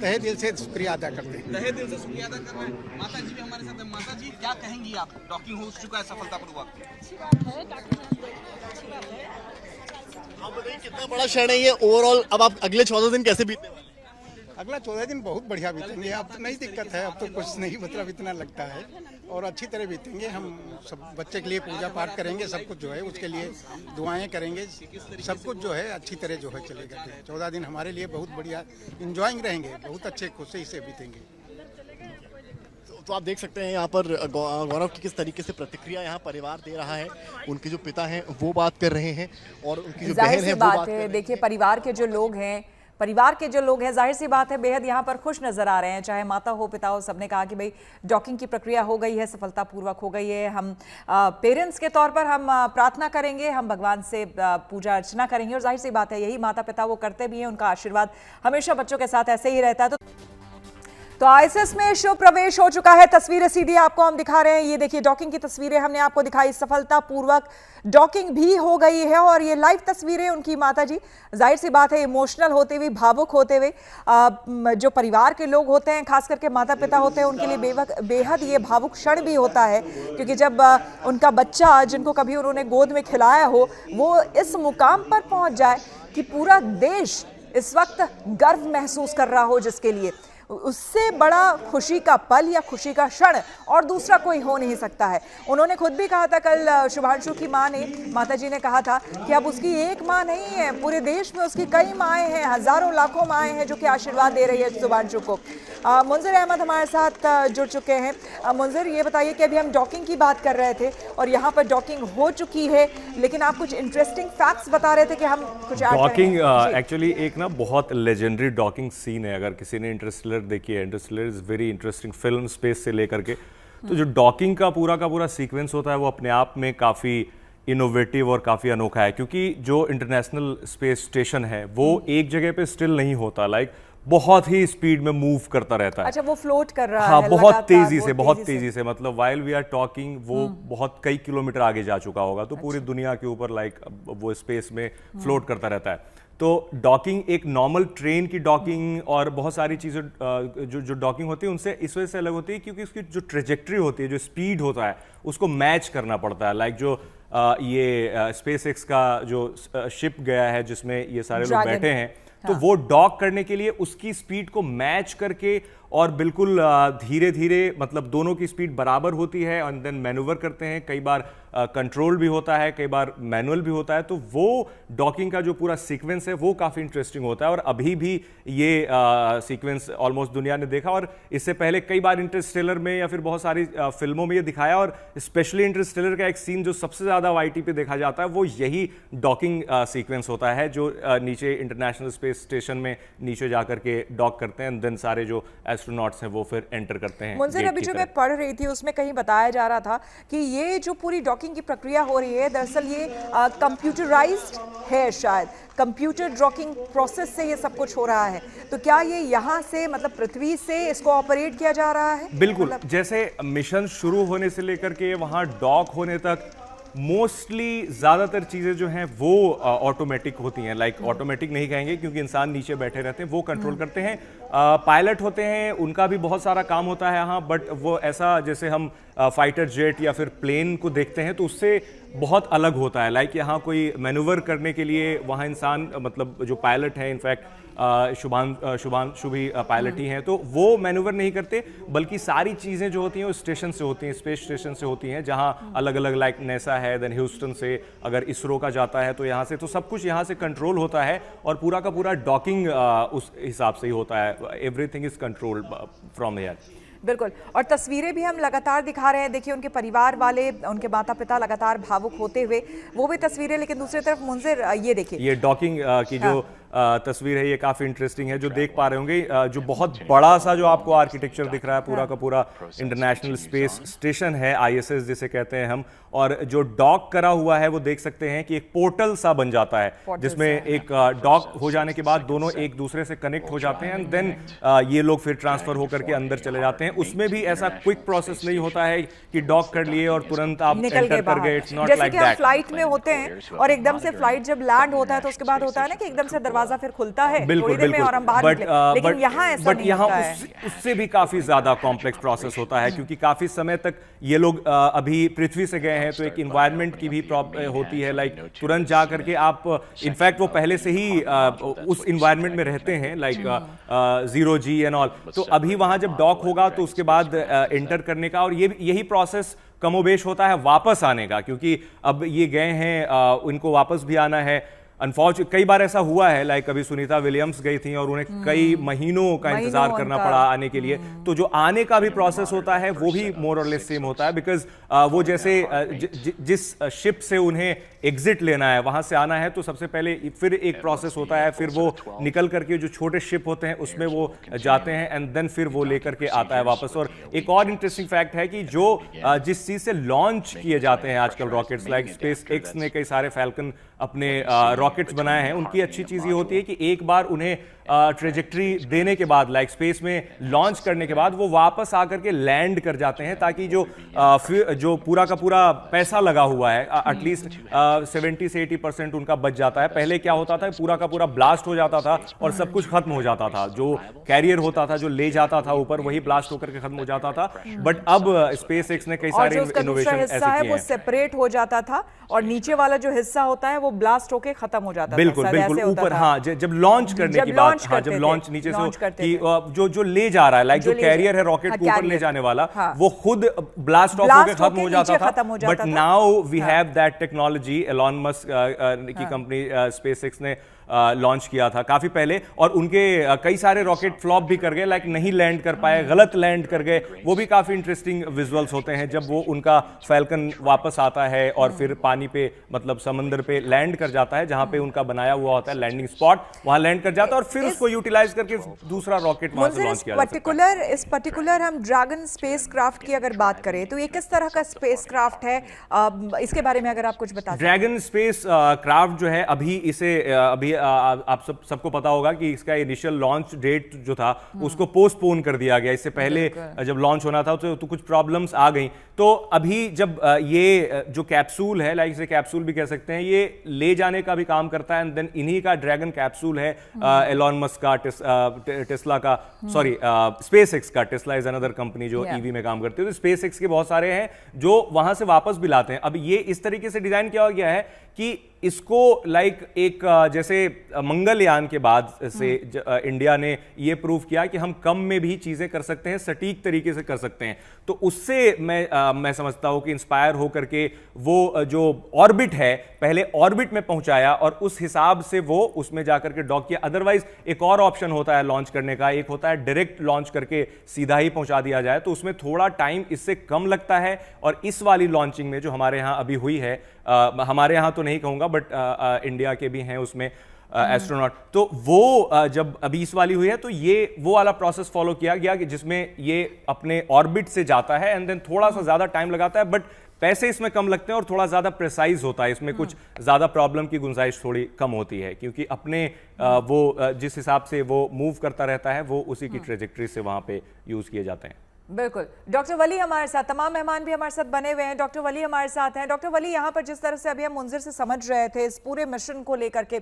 तहे दिल से शुक्रिया अदा करते हैं। तहे दिल से शुक्रिया अदा कर रहे हैं। माता जी भी हमारे साथ हैं। माता जी, क्या कहेंगी आप? डॉकिंग हो चुका है सफलतापूर्वक। अच्छी बात है, आप बताइए कितना बड़ा क्षण है ये ओवरऑल। अब आप अगले 14 दिन कैसे बीतने वाले? अगला 14 दिन बहुत बढ़िया बीतेंगे। अब तो नहीं दिक्कत है, अब तो कुछ नहीं मतलब इतना लगता है, और अच्छी तरह बीतेंगे। हम सब बच्चे के लिए पूजा पाठ करेंगे, सब कुछ जो है उसके लिए दुआएं करेंगे, सब कुछ जो है अच्छी तरह जो है चलेगा। 14 दिन हमारे लिए बहुत बढ़िया इंजॉइंग रहेंगे, बहुत अच्छे खुशी से बीतेंगे। तो आप देख सकते हैं यहाँ पर गौरव की किस तरीके से प्रतिक्रिया यहाँ परिवार दे रहा है। उनके जो पिता हैं वो बात कर रहे हैं और उनकी जो बहन है वो बात कर रहे हैं। देखिए परिवार के जो लोग हैं जाहिर सी बात है बेहद यहाँ पर खुश नजर आ रहे हैं, चाहे माता हो पिता हो। सबने कहा कि भाई डॉकिंग की प्रक्रिया हो गई है, सफलतापूर्वक हो गई है। हम पेरेंट्स के तौर पर हम प्रार्थना करेंगे, हम भगवान से पूजा अर्चना करेंगे और जाहिर सी बात है यही माता पिता वो करते भी हैं। उनका आशीर्वाद हमेशा बच्चों के साथ ऐसे ही रहता है। तो आईएसएस में शुभ प्रवेश हो चुका है। तस्वीरें सीधी आपको हम दिखा रहे हैं। ये देखिए डॉकिंग की तस्वीरें हमने आपको दिखाई, सफलतापूर्वक डॉकिंग भी हो गई है और ये लाइव तस्वीरें उनकी माताजी, जाहिर सी बात है इमोशनल होते हुए, भावुक होते हुए। जो परिवार के लोग होते हैं, खास करके माता पिता होते हैं, उनके लिए बेहद ये भावुक क्षण भी होता है, क्योंकि जब उनका बच्चा जिनको कभी उन्होंने गोद में खिलाया हो वो इस मुकाम पर पहुंच जाए कि पूरा देश इस वक्त गर्व महसूस कर रहा हो, जिसके लिए उससे बड़ा खुशी का पल या खुशी का क्षण और दूसरा कोई हो नहीं सकता है। उन्होंने खुद भी कहा था कल, शुभांशु की मां ने, माताजी ने कहा था कि अब उसकी एक मां नहीं है, पूरे देश में उसकी कई माएँ हैं, हजारों लाखों माएँ हैं जो कि आशीर्वाद दे रही है शुभांशु को। मुंजिर अहमद हमारे साथ जुड़ चुके हैं। मुंजिर, ये बताइए कि अभी हम डॉकिंग की बात कर रहे थे और यहाँ पर डॉकिंग हो चुकी है, लेकिन आप कुछ इंटरेस्टिंग फैक्ट्स बता रहे थे कि हम कुछ डॉकिंग एक्चुअली एक ना बहुत लेजेंडरी डॉकिंग सीन है। अगर किसी ने इंटरस्टेलर देखिए, Interstellar is very interesting film, space से लेकर के। तो जो डॉकिंग का पूरा सीक्वेंस होता है वो अपने आप में काफ़ी इनोवेटिव और काफ़ी अनोखा है, क्योंकि जो इंटरनेशनल स्पेस स्टेशन है वो एक जगह पे स्टिल नहीं होता, लाइक बहुत ही स्पीड में मूव करता रहता है। अच्छा, वो फ्लोट कर रहा है बहुत तेजी से, मतलब वाइल वी आर टॉकिंग वो बहुत कई किलोमीटर आगे जा चुका होगा। तो पूरी दुनिया के ऊपर लाइक वो स्पेस में फ्लोट करता रहता है। तो डॉकिंग एक नॉर्मल ट्रेन की डॉकिंग और बहुत सारी चीज़ें जो डॉकिंग होती है उनसे इस वजह से अलग होती है क्योंकि उसकी जो ट्रेजेक्ट्री होती है, जो स्पीड होता है, उसको मैच करना पड़ता है। लाइक जो ये स्पेस एक्स का जो शिप गया है जिसमें ये सारे लोग बैठे हैं, तो वो डॉक करने के लिए उसकी स्पीड को मैच करके और बिल्कुल धीरे धीरे, मतलब दोनों की स्पीड बराबर होती है और देन मैनूवर करते हैं। कई बार कंट्रोल भी होता है, कई बार मैनुअल भी होता है। तो वो डॉकिंग का जो पूरा सीक्वेंस है वो काफ़ी इंटरेस्टिंग होता है और अभी भी ये सीक्वेंस ऑलमोस्ट दुनिया ने देखा और इससे पहले कई बार इंटरस्टेलर में या फिर बहुत सारी फिल्मों में ये दिखाया। और स्पेशली इंटरस्टेलर का एक सीन जो सबसे ज़्यादा वाईटी पे देखा जाता है वो यही डॉकिंग सीक्वेंस होता है, जो नीचे इंटरनेशनल स्पेस स्टेशन में नीचे जाकर के डॉक करते हैं, देन सारे जो एस्ट्रोनॉट्स हैं वो फिर एंटर करते हैं। मुंजिर, अभी जो मैं पढ़ रही थी उसमें कहीं बताया जा रहा था कि ये जो पूरी डॉकिंग की प्रक्रिया हो रही है, दरअसल ये कंप्यूटराइज्ड है, शायद कंप्यूटर डॉकिंग प्रोसेस से ये सब कुछ हो रहा है। तो क्या ये यहाँ से, मतलब पृथ्वी से इसको ऑपरेट किया जा रहा है? बिल्कुल, जैसे मिशन शुरू होने से लेकर के वहाँ डॉक होने तक मोस्टली ज़्यादातर चीज़ें जो हैं वो ऑटोमेटिक होती हैं। लाइक ऑटोमेटिक नहीं कहेंगे क्योंकि इंसान नीचे बैठे रहते हैं, वो कंट्रोल करते हैं। पायलट होते हैं, उनका भी बहुत सारा काम होता है यहाँ, बट वो ऐसा जैसे हम फाइटर जेट या फिर प्लेन को देखते हैं तो उससे बहुत अलग होता है। लाइक यहाँ कोई मैनूवर करने के लिए वहाँ इंसान, मतलब जो पायलट हैं, इनफैक्ट शुभांशु भी पायलट ही हैं, तो वो मैनूवर नहीं करते, बल्कि सारी चीज़ें जो होती हैं वो स्टेशन से होती हैं, स्पेस स्टेशन से होती हैं, जहाँ अलग अलग लाइक नेसा है, देन ह्यूस्टन से अगर इसरो का जाता है तो यहाँ से, तो सब कुछ यहाँ से कंट्रोल होता है और पूरा का पूरा डॉकिंग उस हिसाब से ही होता है। Everything is controlled from here. बिल्कुल, और तस्वीरें भी हम लगातार दिखा रहे हैं। देखिए उनके परिवार वाले, उनके माता पिता लगातार भावुक होते हुए, वो भी तस्वीरें। लेकिन दूसरी तरफ मुंजिर, ये देखिए, ये डॉकिंग की जो तस्वीर है ये काफ़ी इंटरेस्टिंग है, जो देख पा रहे होंगे। जो बहुत बड़ा सा जो आपको आर्किटेक्चर दिख रहा है, पूरा का पूरा इंटरनेशनल स्पेस स्टेशन है, ISS जिसे कहते हैं हम, और जो डॉक करा हुआ है वो देख सकते हैं कि एक पोर्टल सा बन जाता है, जिसमें एक डॉक हो जाने के बाद दोनों एक दूसरे से कनेक्ट हो जाते हैं एंड देन ये लोग फिर ट्रांसफर होकर के अंदर चले जाते हैं। उसमें भी ऐसा क्विक प्रोसेस नहीं होता है कि डॉक कर लिए और तुरंत आप एंटर कर गए। It's not like that. Flight में होते हैं और एकदम से फ्लाइट जब लैंड होता है तो उसके बाद होता है ना कि एकदम से दरवाजा फिर खुलता है थोड़ी देर में और हम बाहर निकले। लेकिन यहाँ ऐसा नहीं होता है। उससे भी काफी ज्यादा कॉम्प्लेक्स प्रोसेस होता है, क्योंकि काफी समय तक ये लोग अभी पृथ्वी से गए हैं, तो एक इन्वायरमेंट की भी प्रॉब्लम होती है। लाइक तुरंत जा करके आप, इनफैक्ट वो पहले से ही उस इन्वायरमेंट में रहते हैं, लाइक 0G एंड ऑल। तो अभी वहां जब डॉक होगा तो उसके बाद एंटर करने का और यही प्रोसेस कमोबेश होता है वापस आने का, क्योंकि अब ये गए हैं, इनको वापस भी आना है। अनफॉर्चुनेट कई बार ऐसा हुआ है, लाइक अभी सुनीता विलियम्स गई थी और उन्हें कई महीनों का इंतजार करना पड़ा आने के लिए। तो जो आने का भी प्रोसेस होता है वो भी मोर और लेस सेम होता है, बिकॉज वो जैसे जिस शिप से उन्हें एग्जिट लेना है वहां से आना है, तो सबसे पहले फिर एक प्रोसेस होता है, फिर वो निकल करके जो छोटे शिप होते हैं उसमें वो जाते हैं एंड देन फिर वो लेकर के आता है वापस। और एक और इंटरेस्टिंग फैक्ट है कि जो जिस चीज से लॉन्च किए जाते हैं आजकल रॉकेट्स, लाइक स्पेस एक्स ने कई सारे फैल्कन अपने रॉकेट्स बनाए हैं, उनकी अच्छी चीज ये होती है कि एक बार उन्हें ट्रेजेक्ट्री देने के बाद, लाइक स्पेस में लॉन्च करने के बाद, वो वापस आकर के लैंड कर जाते हैं, ताकि जो पूरा का पूरा पैसा लगा हुआ है एटलीस्ट 70 से 80% उनका बच जाता है। पहले क्या होता था, पूरा का पूरा ब्लास्ट हो जाता था और सब कुछ खत्म हो जाता था, जो कैरियर होता था जो ले जाता था ऊपर वही ब्लास्ट होकर के खत्म हो जाता था। बट अब स्पेस एक्स ने कई सारे इनोवेशन ऐसे किए हैं, वो सेपरेट हो जाता था और नीचे वाला जो हिस्सा होता है वो ब्लास्ट होके खत्म हो जाता था। बिल्कुल बिल्कुल ऊपर, हाँ, जब लॉन्च करने की बात, हाँ, जब लॉन्च नीचे से कि जो ले जा रहा है, लाइक जो कैरियर है रॉकेट को ऊपर ले जाने वाला, वो खुद ब्लास्ट ऑफ होकर खत्म हो जाता था। But now we have that technology. Elon Musk की कंपनी स्पेस एक्स ने लॉन्च किया था काफी पहले, और उनके कई सारे रॉकेट फ्लॉप भी कर गए, लाइक नहीं लैंड कर पाए, गलत लैंड कर गए। वो भी काफी इंटरेस्टिंग विजुअल्स होते हैं जब वो उनका फैल्कन वापस आता है और फिर पानी पे, मतलब समंदर पे लैंड कर जाता है, जहां पे उनका बनाया हुआ होता है लैंडिंग स्पॉट, वहां लैंड कर जाता है और फिर उसको यूटिलाइज करके दूसरा रॉकेट वहां से लॉन्च किया जाता है। इस पर्टिकुलर हम ड्रैगन स्पेसक्राफ्ट की अगर बात करें तो ये किस तरह का स्पेसक्राफ्ट है, इसके बारे में अगर आप कुछ बता दें। ड्रैगन स्पेस क्राफ्ट जो है, अभी आप सबको पता होगा कि इसका इनिशियल लॉन्च डेट जो था उसको पोस्टपोन कर दिया गया। इससे पहले जब लॉन्च होना था तो कुछ प्रॉब्लम्स आ गई। तो अभी जब ये जो कैप्सूल है, लाइक इसे कैप्सूल भी कह सकते हैं, ये ले जाने का भी काम करता है, एंड देन इन्हीं का ड्रैगन कैप्सूल है एलॉन मस्क का, टेस्ला का, सॉरी स्पेस एक्स का। टेस्ला इज अनदर कंपनी जो ईवी में काम करती है। तो स्पेस एक्स के बहुत सारे हैं जो वहां से वापस भी लाते हैं। अब ये इस तरीके से डिजाइन किया गया है कि इसको लाइक एक जैसे मंगलयान के बाद से इंडिया ने ये प्रूव किया कि हम कम में भी चीजें कर सकते हैं, सटीक तरीके से कर सकते हैं। तो उससे मैं समझता हूं कि इंस्पायर होकर के वो जो ऑर्बिट है, पहले ऑर्बिट में पहुंचाया और उस हिसाब से वो उसमें जाकर के डॉक किया। अदरवाइज एक और ऑप्शन होता है लॉन्च करने का, एक होता है डायरेक्ट लॉन्च करके सीधा ही पहुंचा दिया जाए, तो उसमें थोड़ा टाइम इससे कम लगता है। और इस वाली लॉन्चिंग में जो हमारे यहाँ अभी हुई है, हमारे यहाँ तो नहीं कहूंगा बट इंडिया के भी हैं उसमें एस्ट्रोनॉट, तो वो जब अभी इस वाली हुई है तो ये वो वाला प्रोसेस फॉलो किया गया कि जिसमें ये अपने ऑर्बिट से जाता है एंड देन थोड़ा सा ज्यादा टाइम लगाता है, बट पैसे इसमें कम लगते हैं और थोड़ा ज्यादा प्रिसाइज होता है। इसमें कुछ ज्यादा प्रॉब्लम की गुंजाइश थोड़ी कम होती है, क्योंकि अपने वो जिस हिसाब से वो मूव करता रहता है वो उसी की ट्रेजेक्ट्री से वहां पे यूज किए जाते हैं। बिल्कुल। डॉक्टर वली हमारे साथ, तमाम मेहमान भी हमारे साथ बने हुए हैं। डॉक्टर वली हमारे साथ हैं। डॉक्टर वली, यहाँ पर जिस तरह से अभी हम मुंजिर से समझ रहे थे इस पूरे मिशन को लेकर के,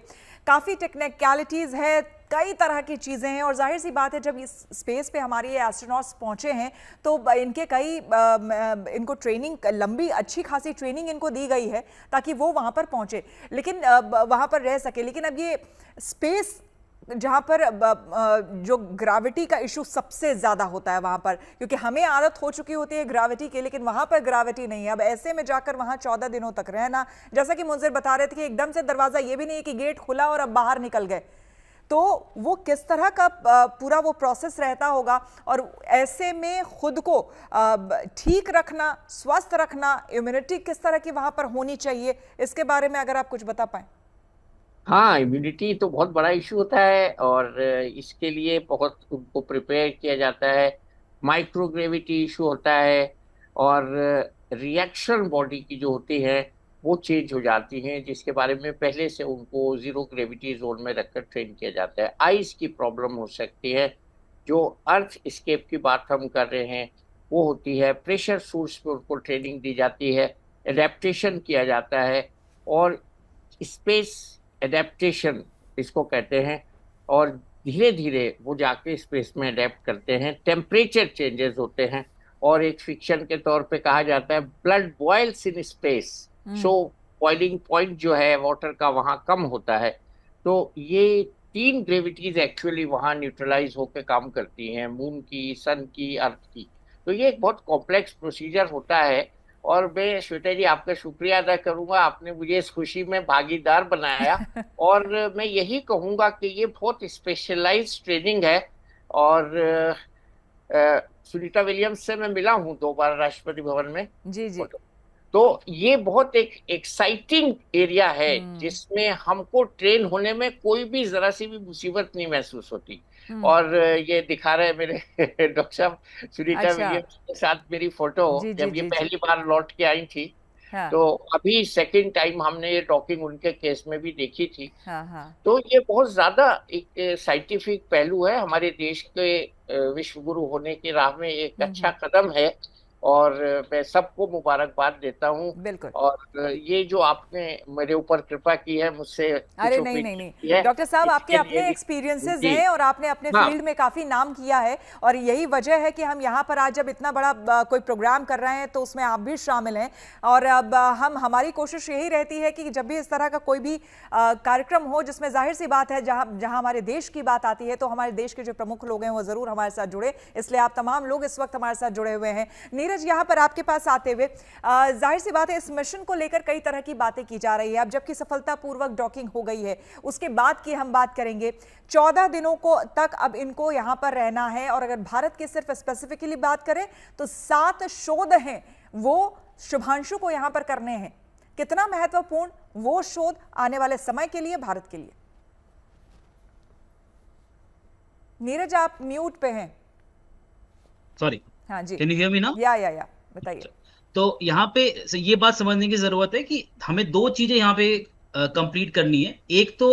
काफ़ी टेक्निकलिटीज़ है, कई तरह की चीज़ें हैं, और जाहिर सी बात है जब इस स्पेस पे हमारे ये एस्ट्रोनॉट्स पहुँचे हैं तो इनके इनको ट्रेनिंग, लंबी अच्छी खासी ट्रेनिंग इनको दी गई है ताकि वो वहाँ पर पहुँचे, लेकिन वहाँ पर रह सके। लेकिन अब ये स्पेस जहाँ पर जो ग्रेविटी का इशू सबसे ज़्यादा होता है वहाँ पर, क्योंकि हमें आदत हो चुकी होती है ग्रेविटी की, लेकिन वहाँ पर ग्रेविटी नहीं है। अब ऐसे में जाकर वहाँ 14 दिनों तक रहना, जैसा कि मुंजिर बता रहे थे कि एकदम से दरवाज़ा ये भी नहीं है कि गेट खुला और अब बाहर निकल गए, तो वो किस तरह का पूरा वो प्रोसेस रहता होगा, और ऐसे में खुद को ठीक रखना, स्वस्थ रखना, इम्यूनिटी किस तरह की वहाँ पर होनी चाहिए, इसके बारे में अगर आप कुछ बता पाएँ। हाँ, इम्यूनिटी तो बहुत बड़ा इशू होता है और इसके लिए बहुत उनको प्रिपेयर किया जाता है। माइक्रोग्रेविटी इशू होता है और रिएक्शन बॉडी की जो होती है वो चेंज हो जाती हैं, जिसके बारे में पहले से उनको जीरो ग्रेविटी जोन में रखकर ट्रेन किया जाता है। आइस की प्रॉब्लम हो सकती है, जो अर्थ स्केप की बात हम कर रहे हैं वो होती है। प्रेशर सूट्स पे उनको ट्रेनिंग दी जाती है, एडेप्टेशन किया जाता है, और स्पेस एडेप्टेशन इसको कहते हैं, और धीरे धीरे वो जाके स्पेस में अडेप्ट करते हैं। टेम्परेचर चेंजेस होते हैं, और एक फिक्शन के तौर पे कहा जाता है blood boils in space, so boiling point जो है वाटर का वहाँ कम होता है। तो ये 3 ग्रेविटीज एक्चुअली वहाँ न्यूट्रलाइज होकर काम करती हैं, मून की, सन की, अर्थ की। तो ये एक बहुत कॉम्प्लेक्स प्रोसीजर होता है और मैं श्वेता जी आपका शुक्रिया अदा करूंगा, आपने मुझे इस खुशी में भागीदार बनाया। और मैं यही कहूंगा कि ये बहुत स्पेशलाइज्ड ट्रेनिंग है। और सुनीता विलियम्स से मैं मिला हूँ 2 बार राष्ट्रपति भवन में। जी जी। तो ये बहुत एक एक्साइटिंग एरिया है जिसमें हमको ट्रेन होने में कोई भी जरा सी भी मुसीबत नहीं महसूस होती। और ये दिखा रहे हैं मेरे डॉक्टर साहब सुनीता विलियम्स के साथ मेरी फोटो जब ये पहली बार लौट के आई थी। हाँ। तो अभी सेकंड टाइम हमने ये डॉकिंग उनके केस में भी देखी थी। हाँ। तो ये बहुत ज्यादा एक साइंटिफिक पहलू है, हमारे देश के विश्व गुरु होने की राह में एक अच्छा कदम है और मैं सबको मुबारकबाद देता हूँ। और ये जो आपने मेरे ऊपर कृपा की है मुझसे, अरे नहीं डॉक्टर साहब, आपके अपने एक्सपीरियंसेस हैं और आपने अपने फील्ड में काफी नाम किया है और यही वजह है कि हम यहाँ पर आज जब इतना बड़ा कोई प्रोग्राम कर रहे हैं तो उसमें आप भी शामिल हैं। और अब हमारी कोशिश यही रहती है कि जब भी इस तरह का कोई भी कार्यक्रम हो जिसमें जाहिर सी बात है जहाँ हमारे देश की बात आती है तो हमारे देश के जो प्रमुख लोग हैं वो जरूर हमारे साथ जुड़े, इसलिए आप तमाम लोग इस वक्त हमारे साथ जुड़े हुए हैं। नीरज, यहाँ पर आपके पास आते हुए जाहिर सी बात है इस मिशन को लेकर कई तरह की बातें की जा रही है। अब जबकि सफलतापूर्वक डॉकिंग हो गई है उसके बाद की हम बात करेंगे। 14 दिनों को तक अब इनको यहाँ पर रहना है और अगर भारत की सिर्फ स्पेसिफिकली बात करें तो 7 शोध हैं वो शुभांशु को यहाँ पर करने हैं। कितना महत्वपूर्ण वो शोध आने वाले समय के लिए, भारत के लिए। नीरज आप म्यूट पे हैं। सॉरी, हाँ जी, can you hear me now? या बताइए। तो यहाँ पे ये बात समझने की जरूरत है कि हमें 2 चीजें यहाँ पे कंप्लीट करनी है। एक तो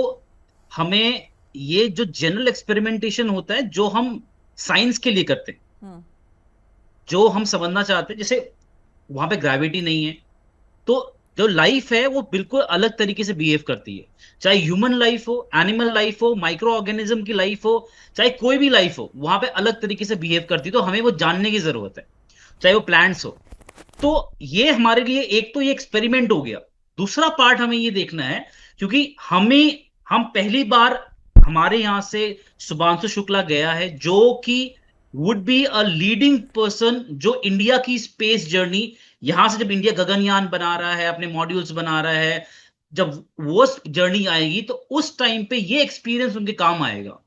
हमें ये जो जनरल एक्सपेरिमेंटेशन होता है जो हम साइंस के लिए करते हैं, जो हम समझना चाहते हैं, जैसे वहां पे ग्रेविटी नहीं है तो जो लाइफ है वो बिल्कुल अलग तरीके से बिहेव करती है, चाहे ह्यूमन लाइफ हो, एनिमल लाइफ हो, माइक्रो ऑर्गेनिज्म की लाइफ हो, चाहे कोई भी लाइफ हो, वहां पे अलग तरीके से बिहेव करती है। तो हमें वो जानने की जरूरत है, चाहे वो प्लांट्स हो। तो ये हमारे लिए एक तो ये एक्सपेरिमेंट हो गया। दूसरा पार्ट हमें ये देखना है क्योंकि हम पहली बार हमारे यहां से शुभांशु शुक्ला गया है जो कि would be a leading person जो इंडिया की स्पेस जर्नी, यहां से जब इंडिया गगनयान बना रहा है, अपने मॉड्यूल्स बना रहा है, जब वो जर्नी आएगी तो उस टाइम पे ये एक्सपीरियंस उनके काम आएगा।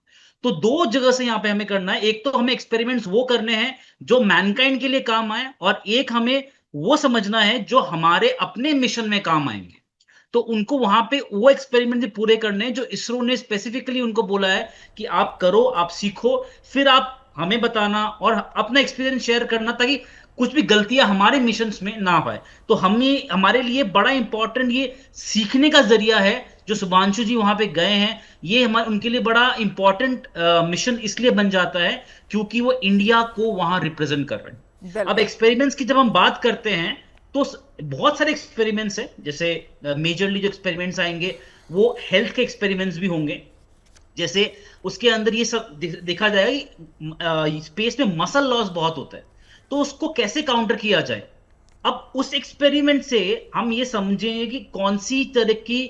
तो 2 जगह से यहां पे हमें करना है। एक तो हमें एक्सपेरिमेंट्स वो करने हैं जो मैनकाइंड के लिए काम आए और एक हमें वो समझना है जो हमारे अपने मिशन में काम आएंगे। तो उनको वहां पे वो एक्सपेरिमेंट भी पूरे करने हैं जो इसरो ने स्पेसिफिकली उनको बोला है कि आप करो, आप सीखो, फिर आप हमें बताना और अपना एक्सपीरियंस शेयर करना ताकि कुछ भी गलतियां हमारे मिशंस में ना पाए। तो हमारे लिए बड़ा इंपॉर्टेंट ये सीखने का जरिया है जो शुभांशु जी वहां पे गए हैं। ये उनके लिए बड़ा इंपॉर्टेंट मिशन इसलिए बन जाता है क्योंकि वो इंडिया को वहां रिप्रेजेंट कर रहे हैं। अब एक्सपेरिमेंट्स की जब हम बात करते हैं तो बहुत सारे एक्सपेरिमेंट्स हैं, जैसे मेजरली जो एक्सपेरिमेंट्स आएंगे वो हेल्थ के एक्सपेरिमेंट्स भी होंगे। जैसे उसके अंदर ये सब देखा जाएगा कि स्पेस में मसल लॉस बहुत होता है तो उसको कैसे काउंटर किया जाए। अब उस एक्सपेरिमेंट से हम ये समझेंगे कि कौन सी तरह की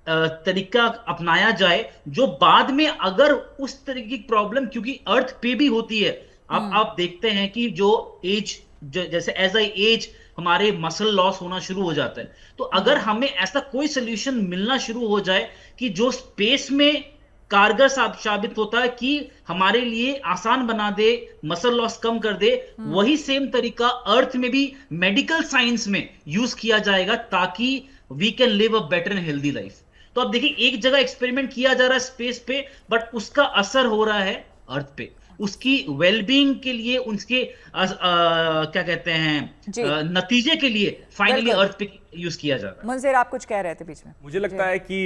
तरीका अपनाया जाए जो बाद में अगर उस तरह की प्रॉब्लम, क्योंकि अर्थ पे भी होती है, आप देखते हैं कि जो एज जैसे एज आई एज हमारे मसल लॉस होना शुरू हो जाता है। तो अगर हमें ऐसा कोई सोल्यूशन मिलना शुरू हो जाए कि जो स्पेस में कारगर साबित होता है कि हमारे लिए आसान बना दे, मसल लॉस कम कर दे, वही सेम तरीका अर्थ में भी मेडिकल साइंस में यूज किया जाएगा ताकि we can live a better and healthy life. तो अब देखिए एक जगह एक्सपेरिमेंट किया जा रहा है स्पेस पे, बट उसका असर हो रहा है अर्थ पे, उसकी वेलबींग के लिए, उसके क्या कहते हैं नतीजे के लिए फाइनली अर्थ पे यूज किया जा रहा है। मुंजेर आप कुछ कह रहे थे बीच में। मुझे लगता है कि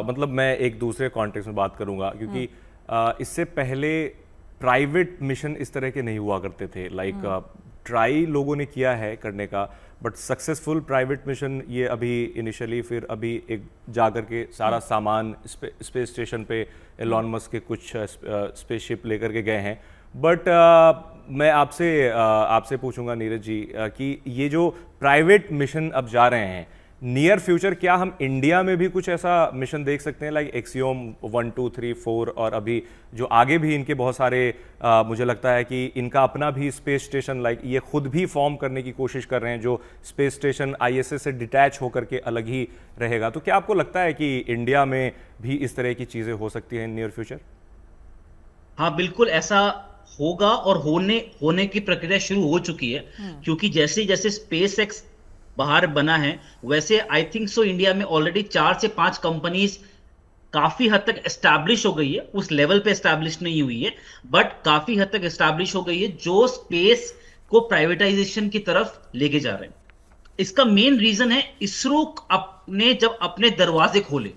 मतलब मैं एक दूसरे कॉन्टेक्स्ट में बात करूंगा क्योंकि इससे पहले प्राइवेट मिशन इस तरह के नहीं हुआ करते थे। लाइक ट्राई लोगों ने किया है करने का, बट सक्सेसफुल प्राइवेट मिशन ये अभी इनिशियली, फिर अभी एक जाकर के सारा सामान स्पेस स्टेशन पे एलॉन मस्क के कुछ स्पेसशिप लेकर के गए हैं। बट मैं आपसे पूछूंगा नीरज जी कि ये जो प्राइवेट मिशन अब जा रहे हैं, नियर फ्यूचर क्या हम इंडिया में भी कुछ ऐसा मिशन देख सकते हैं, लाइक एक्सियोम 1, 2, 3, 4, और अभी जो आगे भी इनके बहुत सारे मुझे लगता है कि इनका अपना भी स्पेस स्टेशन, लाइक ये खुद भी फॉर्म करने की कोशिश कर रहे हैं, जो स्पेस स्टेशन आईएसएस से डिटैच होकर के अलग ही रहेगा। तो क्या आपको लगता है कि इंडिया में भी इस तरह की चीजें हो सकती हैं नियर फ्यूचर? हाँ, बिल्कुल ऐसा होगा, और होने की प्रक्रिया शुरू हो चुकी है, क्योंकि जैसे जैसे स्पेस एक्स बाहर बना है, वैसे आई थिंक सो इंडिया में ऑलरेडी 4 से 5 कंपनीज काफी हद तक एस्टैब्लिश हो गई है। उस लेवल पे एस्टैब्लिश नहीं हुई है, बट काफी हद तक एस्टैब्लिश हो गई है, जो स्पेस को प्राइवेटाइजेशन की तरफ लेके जा रहे हैं। इसका मेन रीजन है इसरो जब अपने दरवाजे खोले,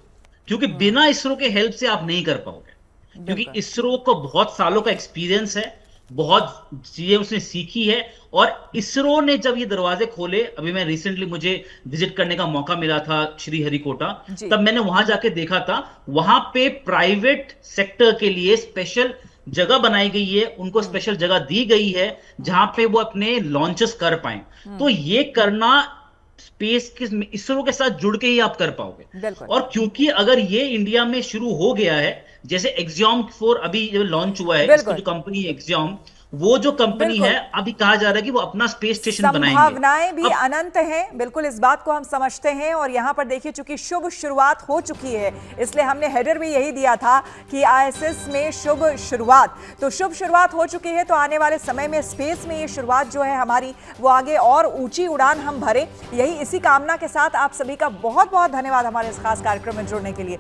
क्योंकि बिना इसरो के हेल्प से आप नहीं कर पाओगे, क्योंकि इसरो को बहुत सालों का एक्सपीरियंस है, बहुत चीजें उसने सीखी है, और इसरो ने जब ये दरवाजे खोले, अभी मैं रिसेंटली मुझे विजिट करने का मौका मिला था श्रीहरिकोटा, तब मैंने वहां जाके देखा था, वहां पे प्राइवेट सेक्टर के लिए स्पेशल जगह बनाई गई है, उनको स्पेशल जगह दी गई है जहां पे वो अपने लॉन्चेस कर पाए। तो ये करना स्पेस के इसरो के साथ जुड़ के ही आप कर पाओगे। और क्योंकि अगर ये इंडिया में शुरू हो गया है, जैसे एक्सियोम 4 अभी लॉन्च हुआ है, इसकी जो कंपनी है एक्सियोम, वो जो कंपनी है, अभी कहा जा रहा है कि वो अपना स्पेस स्टेशन बनाएंगे। संभावनाएं भी अनंत हैं, बिल्कुल इस बात को हम समझते हैं। और यहाँ पर देखिए, चूंकि शुभ शुरुआत हो चुकी है, इसलिए हमने हेडर भी यही दिया था कि आईएसएस में शुभ शुरुआत। तो शुभ शुरुआत हो चुकी है, तो आने वाले समय में स्पेस में ये शुरुआत जो है हमारी, वो आगे और ऊंची उड़ान हम भरे, यही इसी कामना के साथ आप सभी का बहुत बहुत धन्यवाद हमारे इस खास कार्यक्रम में जुड़ने के लिए।